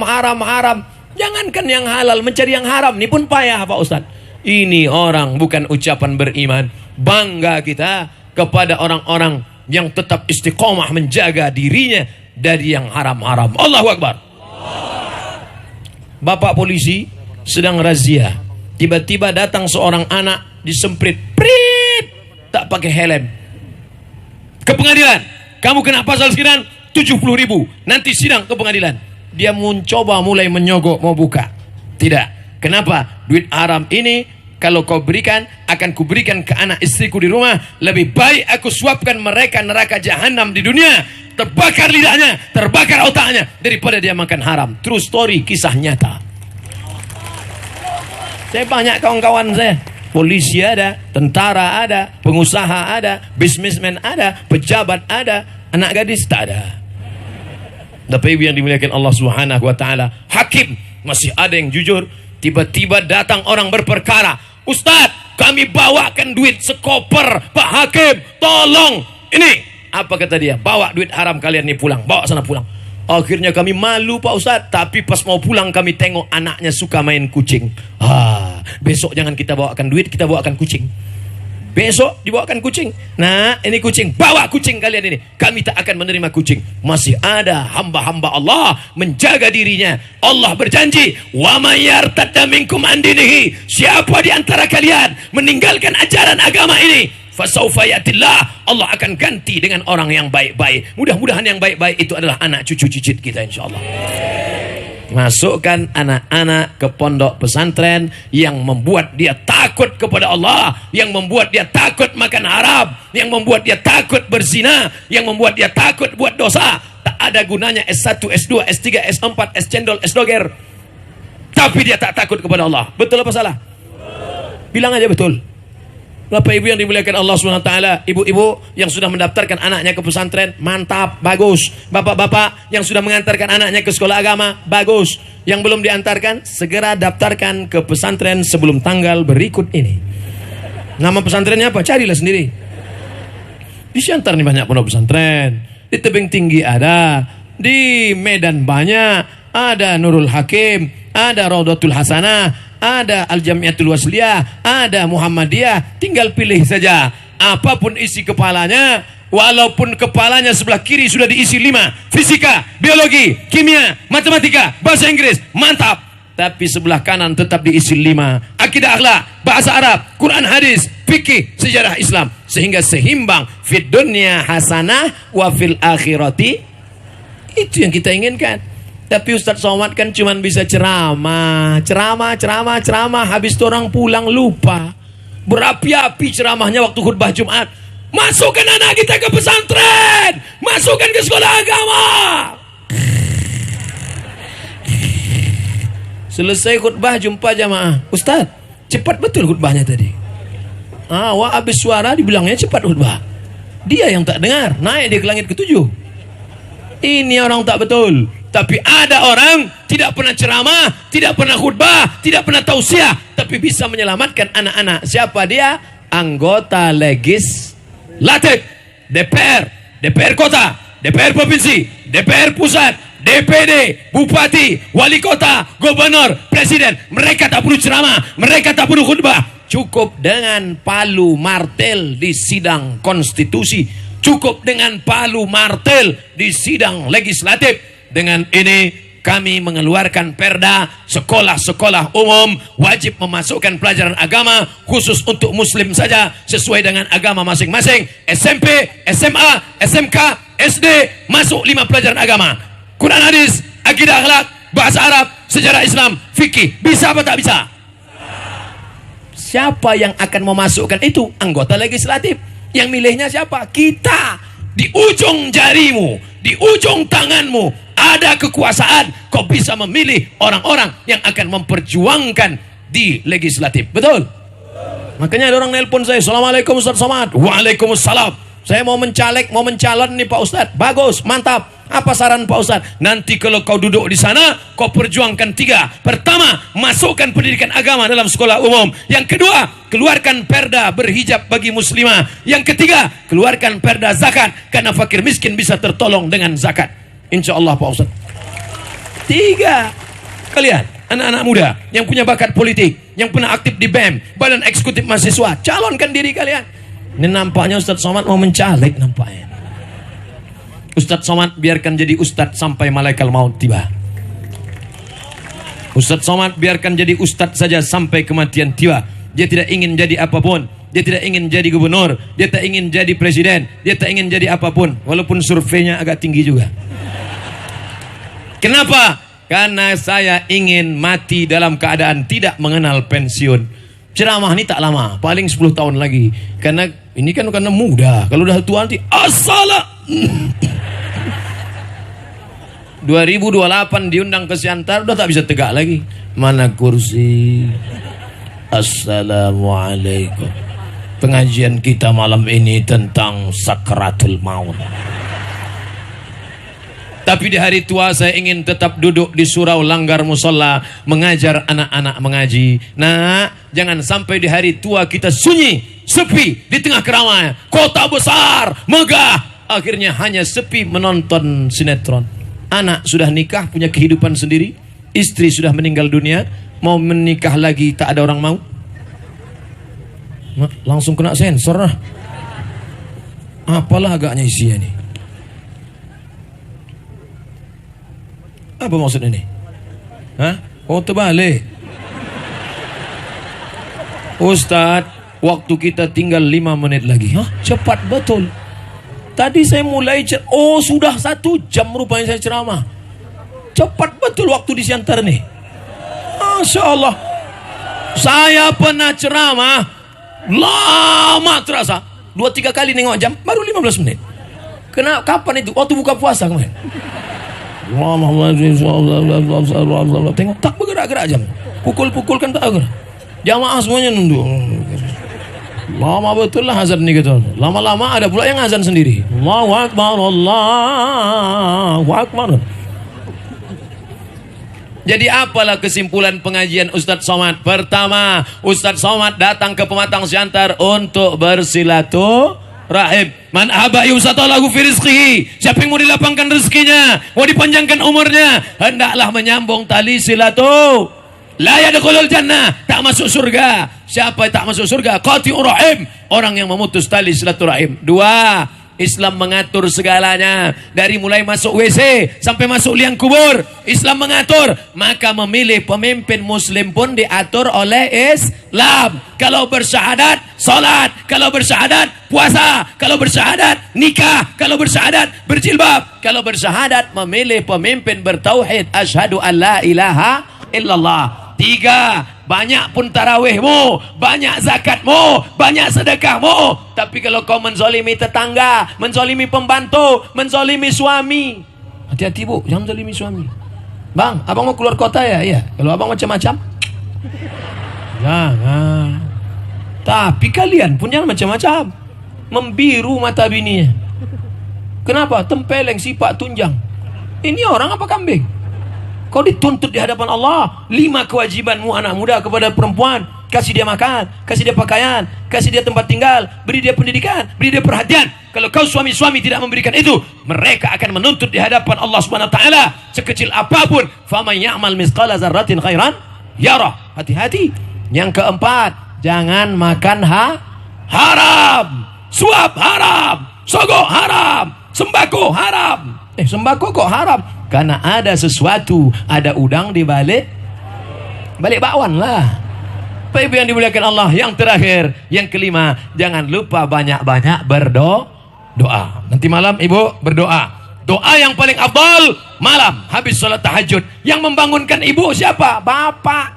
A: Jangankan yang halal, mencari yang haram ini pun payah Pak Ustadz. Ini orang bukan ucapan beriman. Bangga kita kepada orang-orang yang tetap istiqomah menjaga dirinya dari yang haram-haram. Allahu Akbar. Bapak polisi sedang razia. Tiba-tiba datang seorang anak disemprit, prit, tak pakai helm. Ke pengadilan. Kamu kena pasal sekian 70.000. Nanti sidang ke pengadilan. Dia mencoba mulai menyogok mau buka. Tidak. Kenapa? Duit haram ini kalau kau berikan, akan kuberikan ke anak istriku di rumah. Lebih baik aku suapkan mereka neraka jahanam di dunia, terbakar lidahnya, terbakar otaknya, daripada dia makan haram. True story, kisah nyata. Saya banyak kawan-kawan saya. Polisi ada, tentara ada, pengusaha ada, bisnismen ada, pejabat ada, anak gadis tak ada. Tapi yang dimuliakan Allah Subhanahu wa taala, hakim masih ada yang jujur. Tiba-tiba datang orang berperkara, Ustadz, kami bawakan duit sekoper, Pak Hakim, tolong. Ini apa kata dia? Bawa duit haram kalian nih pulang, bawa sana pulang. Akhirnya kami malu Pak Ustadz, tapi pas mau pulang kami tengok anaknya suka main kucing. Besok jangan kita bawakan duit, kita bawakan kucing. Besok dibawakan kucing. Nah, ini kucing, bawa kucing kalian ini. Kami tak akan menerima kucing. Masih ada hamba-hamba Allah menjaga dirinya. Allah berjanji, "Wa may yartadda minkum an dinihi." Siapa di antara kalian meninggalkan ajaran agama ini, fasaufa yatillah, Allah akan ganti dengan orang yang baik-baik. Mudah-mudahan yang baik-baik itu adalah anak cucu cicit kita insyaallah. Masukkan anak-anak ke pondok pesantren yang membuat dia takut kepada Allah, yang membuat dia takut makan haram, yang membuat dia takut berzina, yang membuat dia takut buat dosa. Tak ada gunanya S1, S2, S3, S4, S cendol, S doger, tapi dia tak takut kepada Allah. Betul apa salah? Bilang aja betul. Bapak ibu yang dimuliakan Allah SWT, ibu-ibu yang sudah mendaftarkan anaknya ke pesantren, mantap, bagus. Bapak-bapak yang sudah mengantarkan anaknya ke sekolah agama, bagus. Yang belum diantarkan, segera daftarkan ke pesantren sebelum tanggal berikut ini. Nama pesantrennya apa? Carilah sendiri. Di Siantar nih banyak pondok pesantren. Di Tebing Tinggi ada, di Medan banyak, ada Nurul Hakim, ada Raudatul Hasanah, ada Al-Jamiatul Wasliyah, ada Muhammadiyah. Tinggal pilih saja. Apapun isi kepalanya, walaupun kepalanya sebelah kiri sudah diisi 5, fisika, biologi, kimia, matematika, bahasa Inggris, mantap. Tapi sebelah kanan tetap diisi 5, akidah akhlak, bahasa Arab, Quran hadis, fikih, sejarah Islam, sehingga seimbang. Fid dunya hasanah wa fil akhirati. Itu yang kita inginkan. Tapi Ustadz Somad kan cuma bisa ceramah, habis itu orang pulang lupa. Berapi-api ceramahnya waktu khutbah Jumat. Masukkan anak kita ke pesantren, masukkan ke sekolah agama. Selesai khutbah jumpa jamaah. Ustadz, cepat betul khutbahnya tadi. Wah, habis suara dibilangnya cepat khutbah. Dia yang tak dengar, naik dia ke langit ke-7. Ini orang tak betul. Tapi ada orang tidak pernah ceramah, tidak pernah khutbah, tidak pernah tausiah, tapi bisa menyelamatkan anak-anak. Siapa dia? Anggota legislatif, DPR kota, DPR provinsi, DPR pusat, DPD, bupati, wali kota, gubernur, presiden. Mereka tak perlu ceramah, mereka tak perlu khutbah. Cukup dengan palu martel di sidang konstitusi, cukup dengan palu martel di sidang legislatif. Dengan ini kami mengeluarkan perda, sekolah-sekolah umum wajib memasukkan pelajaran agama khusus untuk muslim saja sesuai dengan agama masing-masing. SMP, SMA, SMK, SD masuk 5 pelajaran agama. Quran hadis, akidah akhlak, bahasa Arab, sejarah Islam, fikih. Bisa apa tak bisa? Siapa yang akan memasukkan itu? Anggota legislatif. Yang milihnya siapa? Kita. Di ujung jarimu, di ujung tanganmu ada kekuasaan. Kau bisa memilih orang-orang yang akan memperjuangkan di legislatif. Betul? Makanya ada orang nelpon saya, Assalamualaikum Ustaz Somad. Waalaikumsalam. Saya mau mencalek, mau mencalon nih Pak Ustaz. Bagus, mantap. Apa saran Pak Ustaz? Nanti kalau kau duduk di sana, kau perjuangkan 3. Pertama, masukkan pendidikan agama dalam sekolah umum. Yang kedua, keluarkan perda berhijab bagi muslimah. Yang ketiga, keluarkan perda zakat, karena fakir miskin bisa tertolong dengan zakat. Insya Allah Pak Ustaz. 3. Kalian, anak-anak muda yang punya bakat politik, yang pernah aktif di BEM, Badan Eksekutif Mahasiswa, calonkan diri kalian. Ini nampaknya Ustadz Somad mau mencalek nampaknya. Ustadz Somad biarkan jadi Ustadz sampai malaikat maut tiba. Ustadz Somad biarkan jadi Ustadz saja sampai kematian tiba. Dia tidak ingin jadi apapun. Dia tidak ingin jadi gubernur. Dia tak ingin jadi presiden. Dia tak ingin jadi apapun. Walaupun surveinya agak tinggi juga. Kenapa? Karena saya ingin mati dalam keadaan tidak mengenal pensiun. Ceramah ini tak lama, paling 10 tahun lagi. Karena ini kan karena muda. Kalau udah tua nanti assalamualaikum. 2028 diundang ke Siantar udah tak bisa tegak lagi. Mana kursi? Assalamualaikum. Pengajian kita malam ini tentang sakratul maut. Tapi di hari tua saya ingin tetap duduk di surau langgar musola mengajar anak-anak mengaji. Nah, jangan sampai di hari tua kita sunyi, sepi di tengah keramaian. Kota besar, megah, akhirnya hanya sepi menonton sinetron. Anak sudah nikah, punya kehidupan sendiri. Istri sudah meninggal dunia, mau menikah lagi tak ada orang mau. Langsung kena sensor lah. Apalah agaknya isinya nih. Apa maksud ini? Hah? Oh terbalik. Ustadz, waktu kita tinggal 5 menit lagi. Hah? Cepat betul. Tadi saya mulai oh sudah 1 jam rupanya saya ceramah. Cepat betul waktu disiantar nih. Masya Allah. Saya pernah ceramah lama terasa 2-3 kali nengok jam baru 15 menit. Kapan itu? Waktu buka puasa kemarin. Tengok tak bergerak-gerak jam. Pukul-pukul kan tak bergerak. Jamaah semuanya nunduk. Lama betul lah azan ni gitu. Lama-lama ada pula yang azan sendiri. Allahu Akbar, Allahu Akbar. Jadi apalah kesimpulan pengajian Ustadz Somad? Pertama, Ustadz Somad datang ke Pematang Siantar untuk bersilaturahim. Man abai usatalahu fi rizqihi. Siapa yang mau dilapangkan rezekinya, mau dipanjangkan umurnya, hendaklah menyambung tali silaturahim. La yadkhulul jannah, tak masuk surga. Siapa yang tak masuk surga? Qati'ur rahim, orang yang memutus tali silaturahim. Dua, Islam mengatur segalanya. Dari mulai masuk WC sampai masuk liang kubur, Islam mengatur. Maka memilih pemimpin muslim pun diatur oleh Islam. Kalau bersyahadat, salat. Kalau bersyahadat, puasa. Kalau bersyahadat, nikah. Kalau bersyahadat, berjilbab. Kalau bersyahadat, memilih pemimpin bertauhid, asyhadu an la ilaha illallah. Tiga, banyak pun tarawihmu, banyak zakatmu, banyak sedekahmu, tapi kalau kau menzolimi tetangga, menzolimi pembantu, menzolimi suami, hati-hati bu, jangan menzolimi suami. Bang, abang mau keluar kota ya? Iya. Kalau abang macam-macam, jangan. Tapi kalian pun jangan macam-macam. Membiru mata bininya. Kenapa? Tempeleng, sifat, tunjang. Ini orang apa kambing? Kau dituntut di hadapan Allah. 5 kewajibanmu anak muda kepada perempuan. Kasih dia makan, kasih dia pakaian, kasih dia tempat tinggal, beri dia pendidikan, beri dia perhatian. Kalau kau suami-suami tidak memberikan itu, mereka akan menuntut di hadapan Allah Subhanahu wa taala sekecil apapun. Faman ya'mal mithqala dzarratin khairan yarah. Hati-hati. Yang keempat, jangan makan haram. Suap haram, sogok haram, sembako haram. Sembako kok haram? Karena ada sesuatu, ada udang di balik bakwan lah. Pak Ibu yang dimuliakan Allah, yang terakhir, yang kelima, jangan lupa banyak-banyak berdoa. Nanti malam Ibu berdoa. Doa yang paling afdal malam habis sholat tahajud. Yang membangunkan Ibu siapa? Bapak.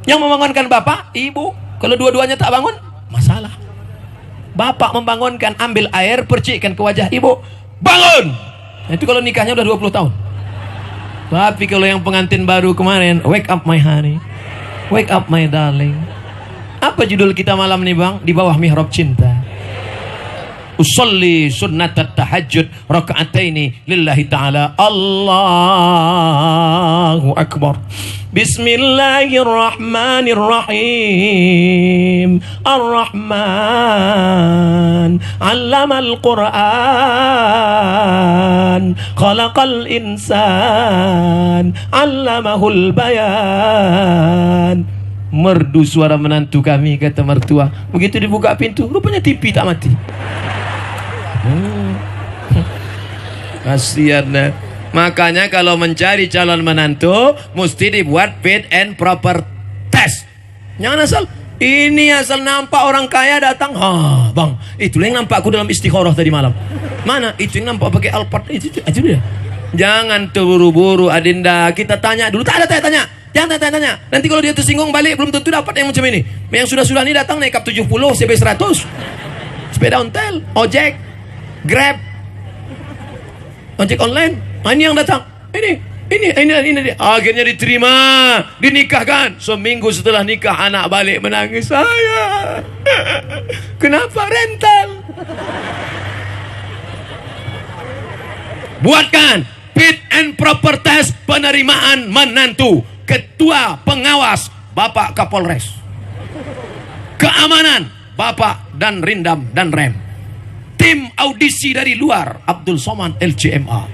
A: Yang membangunkan Bapak, Ibu. Kalau dua-duanya tak bangun, masalah. Bapak membangunkan, ambil air, percikkan ke wajah Ibu. Bangun! Itu kalau nikahnya udah 20 tahun. Tapi kalau yang pengantin baru kemarin, wake up my honey, wake up my darling. Apa judul kita malam nih bang? Di bawah mihrab cinta. Usolli sunnatat tahajud raka'ataini lillahi ta'ala. Allahu Akbar. Bismillahirrahmanirrahim. Ar-Rahman 'allamal Qur'an, khalaqal insan, 'allamahul bayan. Merdu suara menantu kami, kata mertua. Begitu dibuka pintu, rupanya TV tak mati. Kasihan. Makanya kalau mencari calon menantu mesti dibuat fit and proper test. Jangan asal ini asal nampak orang kaya datang. Bang, itulah yang nampak aku dalam istikharah tadi malam. Mana? Itu yang nampak pakai Alphard itu dia. Jangan terburu-buru Adinda. Kita tanya dulu. Tak ada tanya. Jangan tanya. Nanti kalau dia tersinggung balik belum tentu dapat yang macam ini. Yang sudah ini datang naik Kap 70, CB 100. Sepeda ontel, ojek, Grab, ojek online. Ini yang datang. Ini. Akhirnya diterima, dinikahkan. Seminggu setelah nikah anak balik menangis. Saya. Kenapa rental? Buatkan fit and proper test penerimaan menantu. Ketua pengawas Bapak Kapolres. Keamanan Bapak dan Rindam dan Rem. Tim audisi dari luar Abdul Somad LCMA.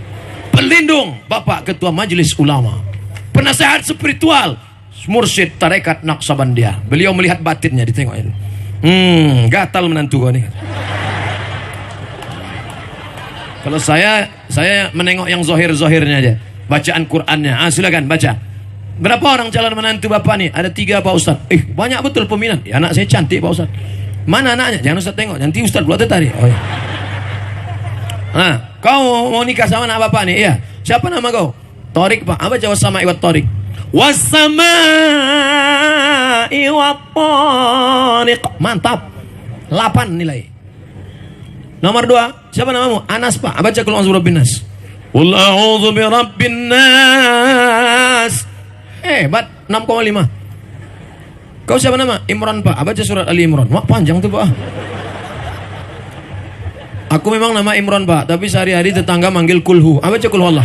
A: Pelindung Bapak Ketua Majelis Ulama. Penasehat spiritual Mursyid Tarekat Naqsabandia. Beliau melihat batinnya, ditengok itu. Gatal menantu kau nih. Kalau saya menengok yang zohir-zohirnya aja. Bacaan Qur'annya. Silakan baca. Berapa orang calon menantu Bapak nih? Ada 3 Pak Ustaz. Banyak betul peminat. Anak saya cantik Pak Ustaz. Mana anaknya? Jangan Ustaz tengok. Nanti Ustaz pula tertarik. Oh, iya. Kau mau nikah sama anak Bapak nih? Iya. Siapa nama kau? Torik Pak, apa baca was-sama'i wat torik? Was-sama'i wat tariq. Mantap. 8 nilai. Nomor 2, siapa namamu? Anas Pak, baca qul a'udzu birabbin nas. Qul a'udzu birabbin nas. Hebat, 6,5. Kau siapa nama? Imran Pak, baca surat Ali Imran. Wah, panjang tuh Pak. Aku memang nama Imran Pak, tapi sehari-hari tetangga manggil kulhu. Baca kulhu Allah.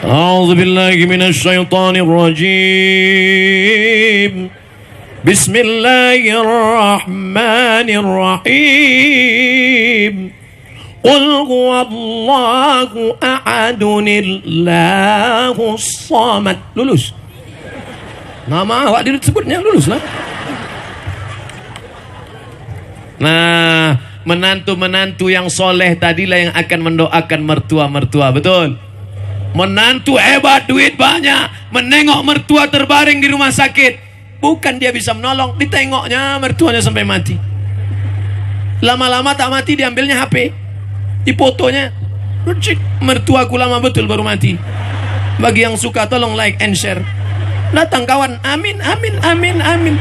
A: A'udzu billahi minasyaitonir rajim. Bismillahirrahmanirrahim. Qul huwallahu ahadunillahus samad. Lulus. Nama awak disebutnya lulus lah. Nah, menantu-menantu yang soleh tadilah yang akan mendoakan mertua-mertua, betul? Menantu hebat, duit banyak, menengok mertua terbaring di rumah sakit. Bukan dia bisa menolong, ditengoknya mertuanya sampai mati. Lama-lama tak mati, diambilnya HP, difotonya. Mertuaku lama betul baru mati. Bagi yang suka tolong like and share. Datang kawan, amin, amin, amin, amin.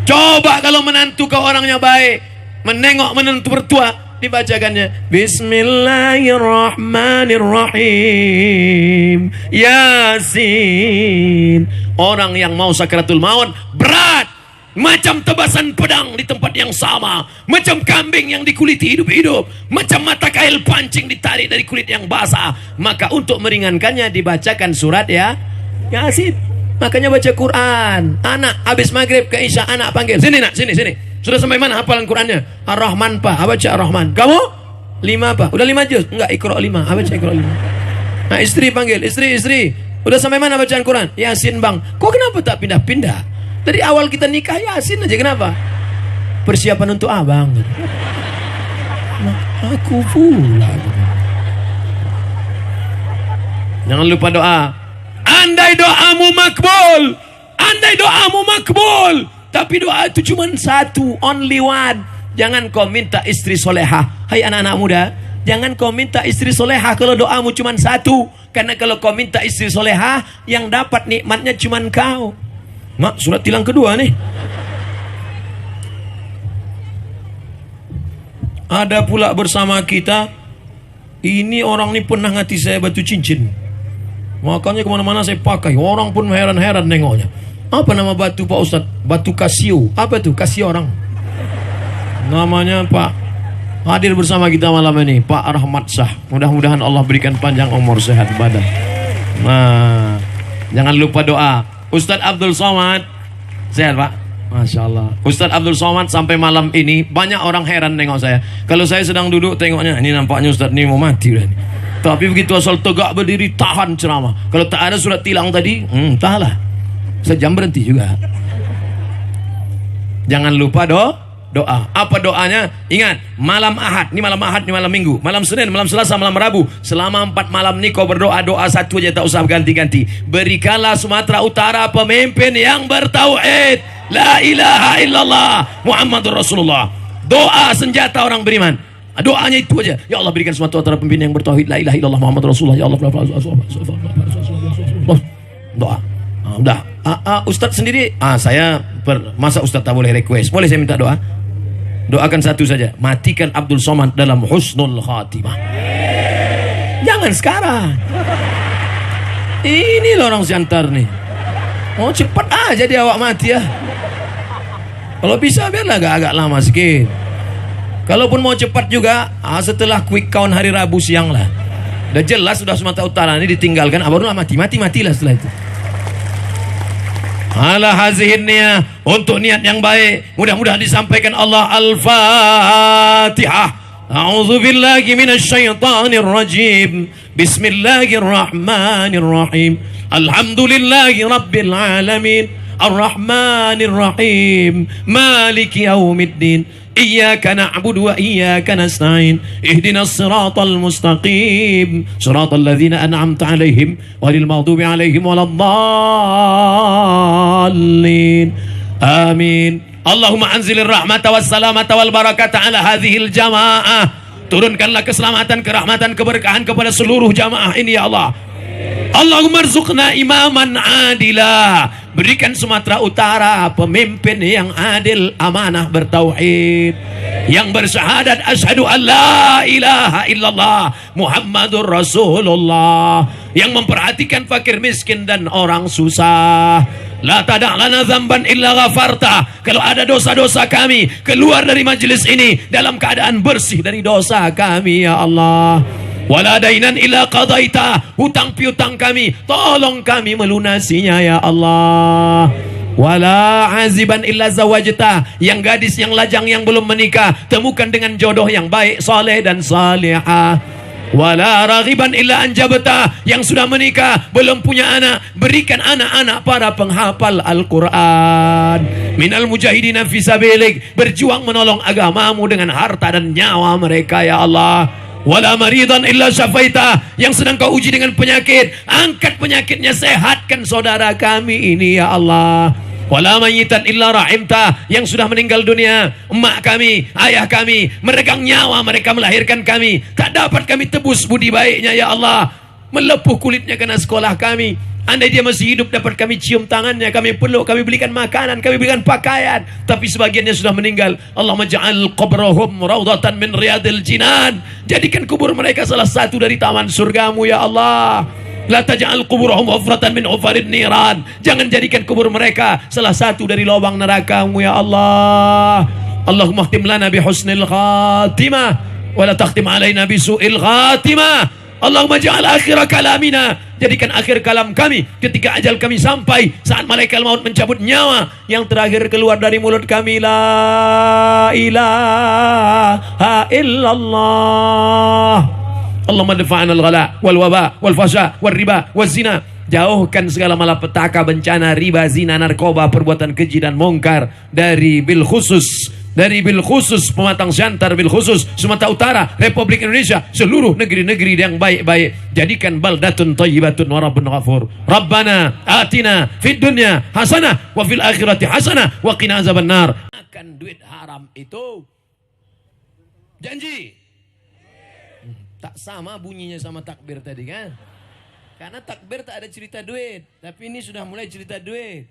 A: Coba kalau menantu kau orangnya baik, menengok menantu mertua, dibacakannya Bismillahirrahmanirrahim, Yasin. Orang yang mau sakratul maut berat, macam tebasan pedang di tempat yang sama, macam kambing yang dikuliti hidup-hidup, macam mata kail pancing ditarik dari kulit yang basah. Maka untuk meringankannya dibacakan surat Yasin. Makanya baca Quran. Anak habis maghrib ke isya, anak panggil, sini nak, sini, sini. Sudah sampai mana hafalan Qurannya? Ar-Rahman Pak, baca Ar-Rahman. Kamu? 5 Pak. Udah 5 juz? Enggak, Iqra 5. Baca Iqra 5. Nah, istri panggil, istri. Udah sampai mana bacaan Quran? Yasin Bang. Kok kenapa tak pindah-pindah? Dari awal kita nikah Yasin aja, kenapa? Persiapan untuk abang. Nah, aku pula. Jangan lupa doa. Andai doamu makbul, tapi doa itu cuma satu, only one. Jangan kau minta istri solehah. Hai anak-anak muda, jangan kau minta istri solehah kalau doamu cuma satu. Karena kalau kau minta istri solehah, yang dapat nikmatnya cuma kau. Mak, surat tilang kedua nih. Ada pula bersama kita, ini orang ini pernah ngasih saya batu cincin. Makanya kemana-mana saya pakai. Orang pun heran-heran nengoknya. Apa nama batu Pak Ustadz? Batu Kasio. Apa tuh? Kasio orang. Namanya Pak. Hadir bersama kita malam ini Pak Rahmat Shah. Mudah-mudahan Allah berikan panjang umur, sehat badan. Nah, jangan lupa doa. Ustadz Abdul Somad. Sehat Pak? Masya Allah. Ustadz Abdul Somad sampai malam ini banyak orang heran nengok saya. Kalau saya sedang duduk tengoknya, ini nampaknya Ustadz ini mau mati udah nih. Tapi begitu asal tegak berdiri, tahan ceramah. Kalau tak ada surat tilang tadi, entahlah, sejam berhenti juga. Jangan lupa doa. Apa doanya? Ingat, malam Ahad, ini malam Ahad, ini malam Minggu, malam Senin, malam Selasa, malam Rabu. Selama 4 malam ini kau berdoa, doa satu aja, tak usah ganti-ganti. Berikanlah Sumatera Utara pemimpin yang bertauhid, la ilaha illallah Muhammadur Rasulullah. Doa senjata orang beriman. Doanya itu aja. Ya Allah, berikan Sumatera Utara pemimpin yang bertauhid, la ilaha illallah Muhammadur Rasulullah. Ya Allah, doa. Udah. Ustadz sendiri, masa Ustadz tak boleh request? Boleh saya minta doa? Doakan satu saja, matikan Abdul Somad dalam husnul khatimah. Jangan sekarang. Ini loh orang Siantar nih. Oh, cepat aja dia awak mati ya. Kalau bisa biarlah agak lama sedikit. Kalaupun mau cepat juga, setelah quick count hari Rabu siang lah. Udah jelas sudah Sumatera Utara ini ditinggalkan, barulah matilah setelah itu. Ala hazihin niyah, untuk niat yang baik, mudah-mudahan disampaikan Allah. Al-Fatihah. A'udzu billahi minasyaitonir rajim. Bismillahirrahmanirrahim. Alhamdulillahi rabbil alamin. Ar-Rahmanir Rahim. Maliki yaumiddin. Iyyaka na'budu wa iyyaka nasta'in. Ihdinas siratal mustaqim. Siratal ladzina an'amta 'alaihim ghairil maghdubi 'alaihim waladdallin. Amin. Allahumma anzilir rahmata was salamata wal barakata 'ala hadhil jamaah Turunkanlah keselamatan, kerahmatan, keberkahan kepada seluruh jamaah ini ya Allah. Allahumma rzuqna imaman adila. Berikan Sumatera Utara pemimpin yang adil, amanah, bertauhid, yang bersyahadat asyhadu an la ilaha illallah Muhammadur Rasulullah, yang memperhatikan fakir miskin dan orang susah. La tada' lana dzamban illa ghafarta. Kalau ada dosa-dosa kami keluar dari majelis ini dalam keadaan bersih dari dosa kami ya Allah. Wala dainan illa qadaita. Hutang piutang kami tolong kami melunasinya ya Allah. Wala aziban illa zawajta. Yang gadis, yang lajang, yang belum menikah, temukan dengan jodoh yang baik, saleh dan salihah. Wala raghiban illa anjabta. Yang sudah menikah belum punya anak, berikan anak-anak para penghafal Al-Quran. Minal mujahidina fi sabilik, berjuang menolong agamamu dengan harta dan nyawa mereka ya Allah. Wala maridan illa syafaita. Yang sedang kau uji dengan penyakit, angkat penyakitnya, sehatkan saudara kami ini ya Allah. Wala mayyitan illa rahimta. Yang sudah meninggal dunia, emak kami, ayah kami, meregang nyawa mereka melahirkan kami, tak dapat kami tebus budi baiknya ya Allah. Melepuh kulitnya karena sekolah kami. Andai dia masih hidup, dapat kami cium tangannya, kami peluk, kami belikan makanan, kami belikan pakaian. Tapi sebagiannya sudah meninggal. Allahumma ja'al qabrahum raudatan min riyadil jinan. Jadikan kubur mereka salah satu dari taman surgamu ya Allah. La taj'al quburahum hufratan min hufarin niran. Jangan jadikan kubur mereka salah satu dari lubang neraka-Mu ya Allah. Allahumma khtim lana bi husnil khatimah wa la takhtim alaina bi su'il khatimah. Allahumma ja'al akhir kalamina. Jadikan akhir kalam kami ketika ajal kami sampai, saat malaikat maut mencabut nyawa, yang terakhir keluar dari mulut kami la ilaha illallah. Allahumma dafa'na al-ghala wal waba wal fasha wal riba wal zina. Jauhkan segala malapetaka, bencana, riba, zina, narkoba, perbuatan keji dan mungkar dari bil khusus Pematang Siantar, bil khusus Sumatera Utara, Republik Indonesia, seluruh negeri-negeri yang baik-baik. Jadikan baldatun thayyibatun wa rabbun ghafur. Rabbana atina fid dunya hasanah wa fil akhirati hasanah wa qina azabannar. Makan duit haram itu janji. Tak sama bunyinya sama takbir tadi kan? Karena takbir tak ada cerita duit, tapi ini sudah mulai cerita duit.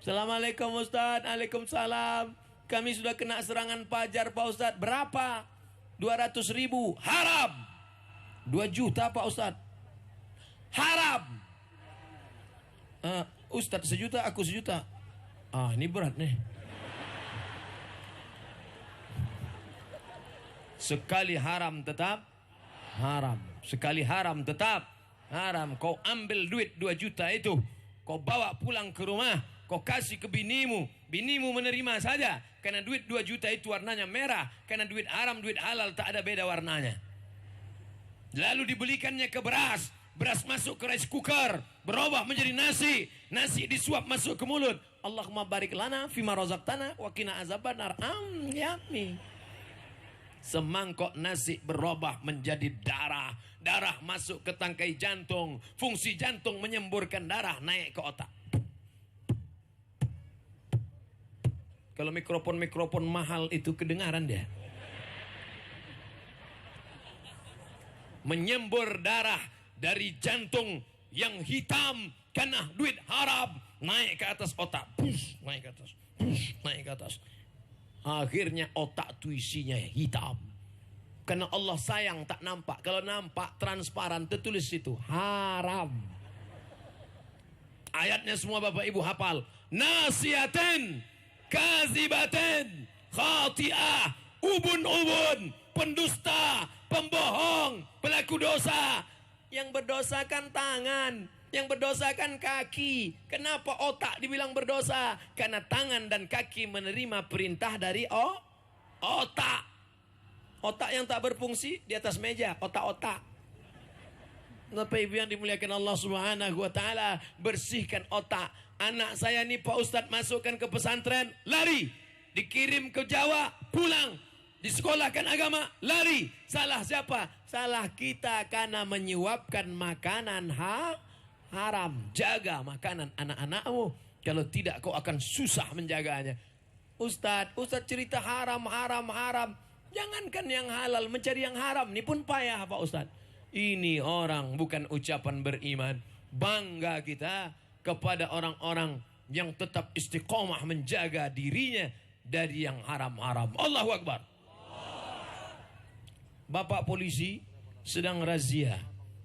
A: Assalamualaikum Ustaz. Waalaikumsalam. Kami sudah kena serangan pajar Pak Ustaz. Berapa? 200.000. Haram. 2 juta Pak Ustaz. Haram. Ustaz 1 juta, aku 1 juta. Ini berat nih. Sekali haram tetap haram. Sekali haram tetap haram. Kau ambil duit 2 juta itu, kau bawa pulang ke rumah, kau kasih ke binimu. Binimu menerima saja, karena duit 2 juta itu warnanya merah. Karena duit haram, duit halal tak ada beda warnanya. Lalu dibelikannya ke beras. Beras masuk ke rice cooker, berubah menjadi nasi. Nasi disuap masuk ke mulut. Allahumma barik lana fima razaqtana wa qina azabannar. Yummy. Semangkok nasi berubah menjadi darah. Darah masuk ke tangkai jantung. Fungsi jantung menyemburkan darah naik ke otak. Kalau mikrofon mahal itu kedengaran dia. Menyembur darah dari jantung yang hitam karena duit haram, naik ke atas otak. Push, naik ke atas. Push, naik ke atas. Akhirnya otak itu isinya hitam. Karena Allah sayang tak nampak. Kalau nampak transparan tertulis itu haram. Ayatnya semua Bapak Ibu hafal. Nasiatin, kazibatin, khati'ah, ubun-ubun, pendusta, pembohong, pelaku dosa. Yang berdosa kan tangan, yang berdosa kan kaki. Kenapa otak dibilang berdosa? Karena tangan dan kaki menerima perintah dari otak. Otak yang tak berfungsi di atas meja, otak-otak. Bapak Ibu yang dimuliakan Allah Subhanahu wa taala, bersihkan otak. Anak saya nih Pak Ustadz masukkan ke pesantren, lari. Dikirim ke Jawa, pulang. Disekolahkan agama, lari. Salah siapa? Salah kita karena menyuapkan makanan haram. Jaga makanan anak-anakmu. Kalau tidak kau akan susah menjaganya. Ustadz cerita haram. Jangankan yang halal, mencari yang haram. Ini pun payah Pak Ustadz. Ini orang bukan ucapan beriman. Bangga kita kepada orang-orang yang tetap istiqomah menjaga dirinya dari yang haram-haram. Allahu Akbar. Bapak polisi sedang razia.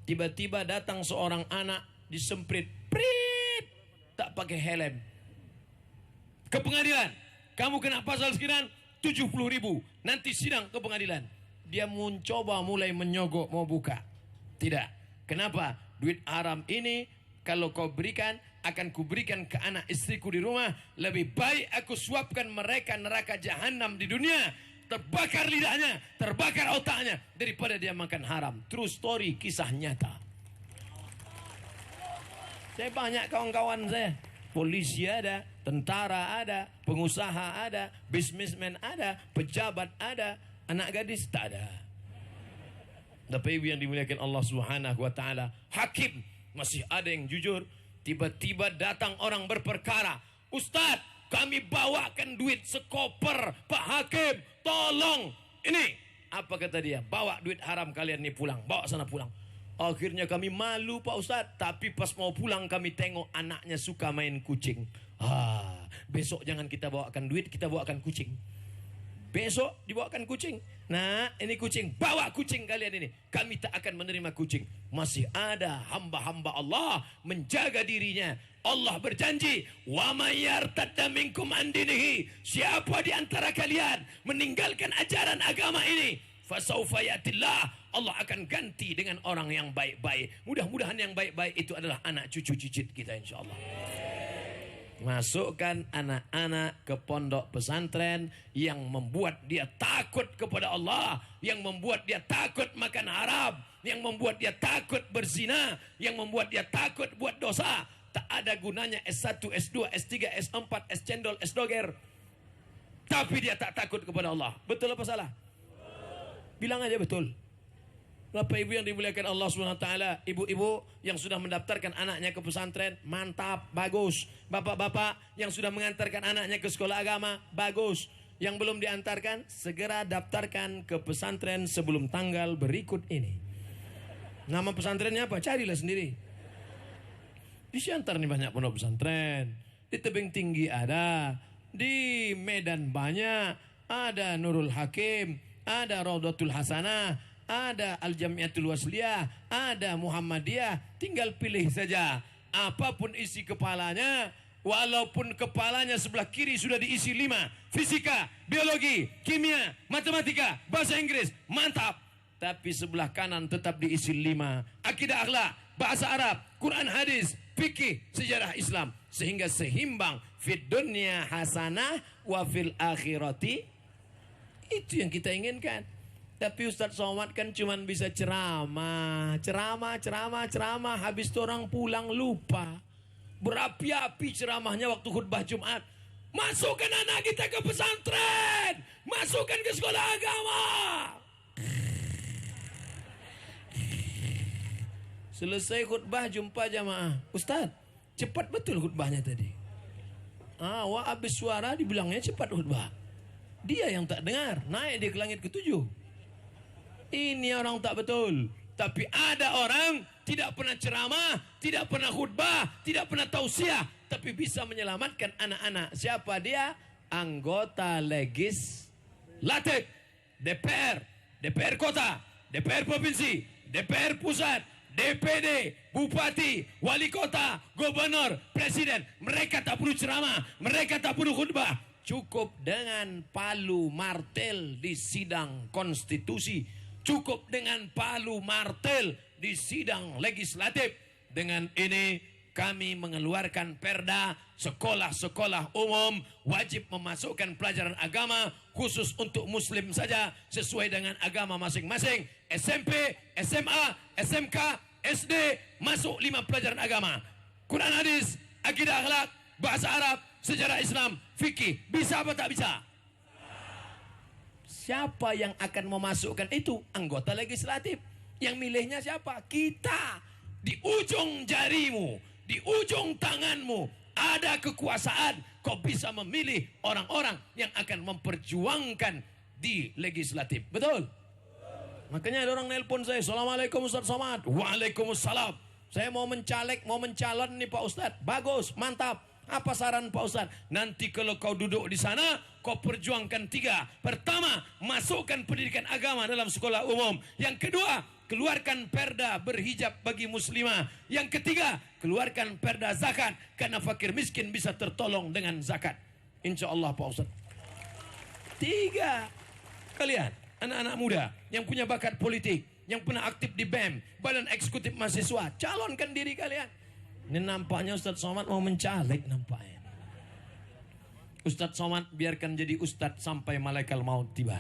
A: Tiba-tiba datang seorang anak disemprit. Prit! Tak pakai helm. Ke pengadilan. Kamu kena pasal sekian 70.000. Nanti sidang ke pengadilan. Dia mencoba mulai menyogok mau buka. Tidak. Kenapa? Duit haram ini kalau kau berikan akan kuberikan ke anak istriku di rumah. Lebih baik aku suapkan mereka neraka jahanam di dunia. Terbakar lidahnya, terbakar otaknya daripada dia makan haram. True story, kisah nyata. Saya banyak kawan-kawan saya. Polisi ada, tentara ada, pengusaha ada, businessman ada, pejabat ada, anak gadis tak ada. Tapi yang dimuliakan Allah Subhanahu wa taala, hakim masih ada yang jujur. Tiba-tiba datang orang berperkara, Ustadz, kami bawakan duit sekoper, Pak Hakim, tolong. Ini apa kata dia? Bawa duit haram kalian nih pulang, bawa sana pulang. Akhirnya kami malu Pak Ustadz, tapi pas mau pulang kami tengok anaknya suka main kucing. Besok jangan kita bawakan duit, kita bawakan kucing. Besok dibawakan kucing. Nah, ini kucing. Bawa kucing kalian ini. Kami tak akan menerima kucing. Masih ada hamba-hamba Allah menjaga dirinya. Allah berjanji, "Wa may yartadda minkum an dinihi." Siapa di antara kalian meninggalkan ajaran agama ini, fasaufa yatillah, Allah akan ganti dengan orang yang baik-baik. Mudah-mudahan yang baik-baik itu adalah anak cucu cicit kita insyaallah. Masukkan anak-anak ke pondok pesantren yang membuat dia takut kepada Allah, yang membuat dia takut makan haram, yang membuat dia takut berzina, yang membuat dia takut buat dosa. Tak ada gunanya S1, S2, S3, S4, S cendol, S doger, tapi dia tak takut kepada Allah. Betul apa salah? Bilang aja betul. Bapak ibu yang dimuliakan Allah SWT, ibu-ibu yang sudah mendaftarkan anaknya ke pesantren, mantap, bagus. Bapak-bapak yang sudah mengantarkan anaknya ke sekolah agama, bagus. Yang belum diantarkan, segera daftarkan ke pesantren sebelum tanggal berikut ini. Nama pesantrennya apa? Carilah sendiri. Di Siantar nih banyak pondok pesantren. Di Tebing Tinggi ada, di Medan banyak, ada Nurul Hakim, ada Raudatul Hasanah, ada Al-Jamiatul Wasliyah, ada Muhammadiyah. Tinggal pilih saja. Apapun isi kepalanya, walaupun kepalanya sebelah kiri sudah diisi 5, fisika, biologi, kimia, matematika, bahasa Inggris, mantap. Tapi sebelah kanan tetap diisi 5, akidah akhlak, bahasa Arab, Quran hadis, fikih, sejarah Islam. Sehingga seimbang, fid dunya hasanah wa fil akhirati. Itu yang kita inginkan. Tapi Ustadz Somad kan cuma bisa ceramah, habis itu orang pulang lupa. Berapi-api ceramahnya waktu khutbah Jumat. Masukkan anak kita ke pesantren, masukkan ke sekolah agama. Selesai khutbah jumpa jamaah. Ustadz, cepat betul khutbahnya tadi. Wah, habis suara dibilangnya cepat khutbah. Dia yang tak dengar, naik dia ke langit ke-7. Ini orang tak betul. Tapi ada orang tidak pernah ceramah, tidak pernah khutbah, tidak pernah tausiah, tapi bisa menyelamatkan anak-anak. Siapa dia? Anggota legislatif, DPR kota, DPR provinsi, DPR pusat, DPD, bupati, wali kota, gubernur, presiden. Mereka tak perlu ceramah, mereka tak perlu khutbah. Cukup dengan palu martel di sidang konstitusi, cukup dengan palu martel di sidang legislatif. Dengan ini kami mengeluarkan perda, sekolah-sekolah umum wajib memasukkan pelajaran agama khusus untuk muslim saja sesuai dengan agama masing-masing. SMP, SMA, SMK, SD masuk 5 pelajaran agama. Quran hadis, akidah akhlak, bahasa Arab, sejarah Islam, fikih. Bisa apa tak bisa? Siapa yang akan memasukkan itu? Anggota legislatif. Yang milihnya siapa? Kita. Di ujung jarimu, di ujung tanganmu ada kekuasaan. Kau bisa memilih orang-orang yang akan memperjuangkan di legislatif. Betul? Makanya ada orang nelpon saya, Assalamualaikum Ustaz Somad. Waalaikumsalam. Saya mau mencalek, mau mencalon nih Pak Ustaz. Bagus, mantap. Apa saran Pak Ustaz? Nanti kalau kau duduk di sana, kau perjuangkan 3. Pertama, masukkan pendidikan agama dalam sekolah umum. Yang kedua, keluarkan perda berhijab bagi muslimah. Yang ketiga, keluarkan perda zakat. Karena fakir miskin bisa tertolong dengan zakat. Insya Allah Pak Ustaz. 3. Kalian, anak-anak muda yang punya bakat politik, yang pernah aktif di BEM, Badan Eksekutif Mahasiswa, calonkan diri kalian. Ini nampaknya Ustaz Somad mau mencalek nampaknya. Ustaz Somad biarkan jadi Ustaz sampai malaikat maut tiba.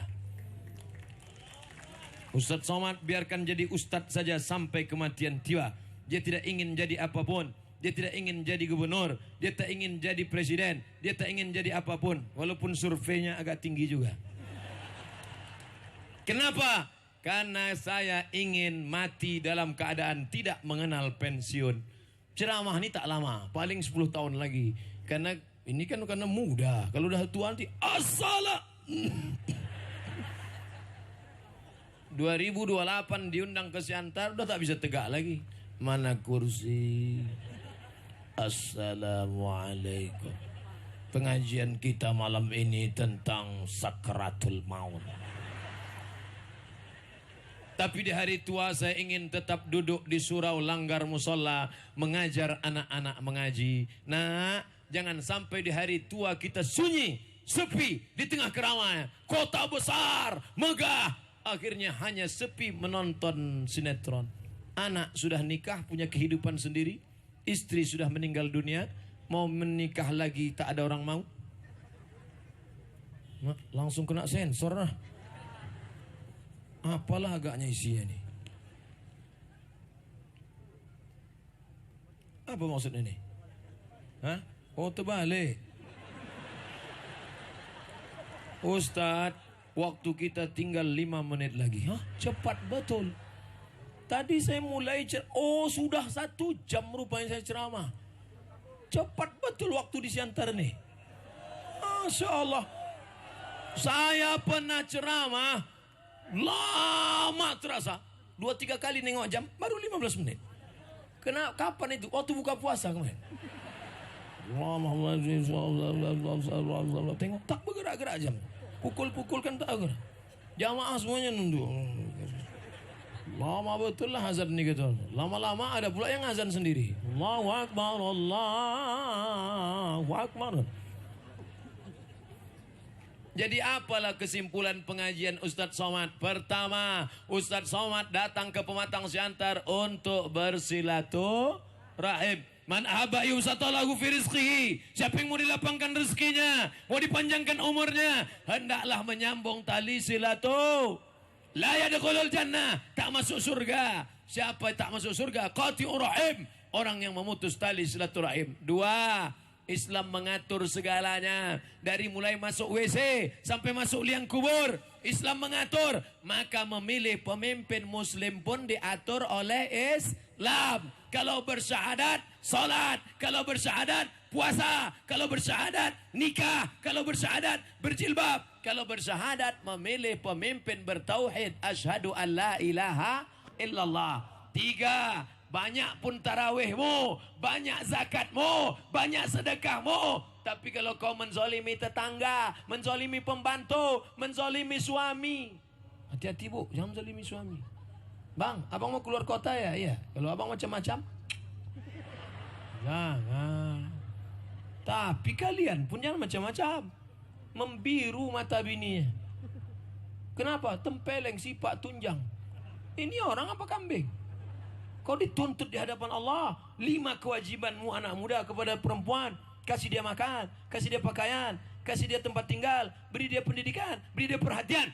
A: Ustaz Somad biarkan jadi Ustaz saja sampai kematian tiba. Dia tidak ingin jadi apapun. Dia tidak ingin jadi gubernur. Dia tak ingin jadi presiden. Dia tak ingin jadi apapun. Walaupun surveinya agak tinggi juga. Kenapa? Karena saya ingin mati dalam keadaan tidak mengenal pensiun. Ceramah ini tak lama, paling 10 tahun lagi. Karena ini kan karena muda. Kalau udah tua nanti assalam. 2028 diundang ke Siantar udah tak bisa tegak lagi. Mana kursi? Assalamualaikum. Pengajian kita malam ini tentang sakratul maut. Tapi di hari tua saya ingin tetap duduk di surau langgar musola, mengajar anak-anak mengaji. Nah, jangan sampai di hari tua kita sunyi, sepi di tengah keramaian. Kota besar, megah, akhirnya hanya sepi menonton sinetron. Anak sudah nikah, punya kehidupan sendiri. Istri sudah meninggal dunia, mau menikah lagi tak ada orang mau. Nah, langsung kena sensor lah. Apalah agaknya isinya nih? Apa maksudnya nih? Hah? Oh terbalik. Ustadz, waktu kita tinggal 5 menit lagi. Hah? Cepat betul. Tadi saya mulai oh sudah 1 jam rupanya saya ceramah. Cepat betul waktu di Siantar nih. Masya Allah. Saya pernah ceramah lama terasa 2-3 kali nengok jam baru 15 menit. Kapan itu? Waktu buka puasa kemarin. Tengok tak bergerak-gerak jam. Pukul-pukul kan tak bergerak. Jamaah semuanya nunduk. Lama betul lah azan ni gitu. Lama-lama ada pula yang azan sendiri. Allahu Akbar, Allahu Akbar. Jadi apalah kesimpulan pengajian Ustaz Somad? Pertama, Ustaz Somad datang ke Pematang Siantar untuk bersilaturahim. Man ahaba yusatalahu fi rizqihi. Siapa yang mau dilapangkan rezekinya, mau dipanjangkan umurnya, hendaklah menyambung tali silaturahim. La yadkhulul jannah, tak masuk surga. Siapa yang tak masuk surga? Qati'ur rahim, orang yang memutus tali silaturahim. 2, Islam mengatur segalanya. Dari mulai masuk WC sampai masuk liang kubur, Islam mengatur. Maka memilih pemimpin muslim pun diatur oleh Islam. Kalau bersyahadat, salat. Kalau bersyahadat, puasa. Kalau bersyahadat, nikah. Kalau bersyahadat, berjilbab. Kalau bersyahadat, memilih pemimpin bertauhid. Asyhadu an la ilaha illallah. 3, banyak pun tarawihmu, banyak zakatmu, banyak sedekahmu, tapi kalau kau menzolimi tetangga, menzolimi pembantu, menzolimi suami, hati-hati bu, jangan menzolimi suami. Bang, abang mau keluar kota ya? Iya. Kalau abang macam-macam, jangan. Tapi kalian pun jangan macam-macam. Membiru mata bininya. Kenapa? Tempeleng, sipak, tunjang. Ini orang apa kambing? Kau dituntut di hadapan Allah. 5 kewajibanmu anak muda kepada perempuan. Kasih dia makan, kasih dia pakaian, kasih dia tempat tinggal, beri dia pendidikan, beri dia perhatian.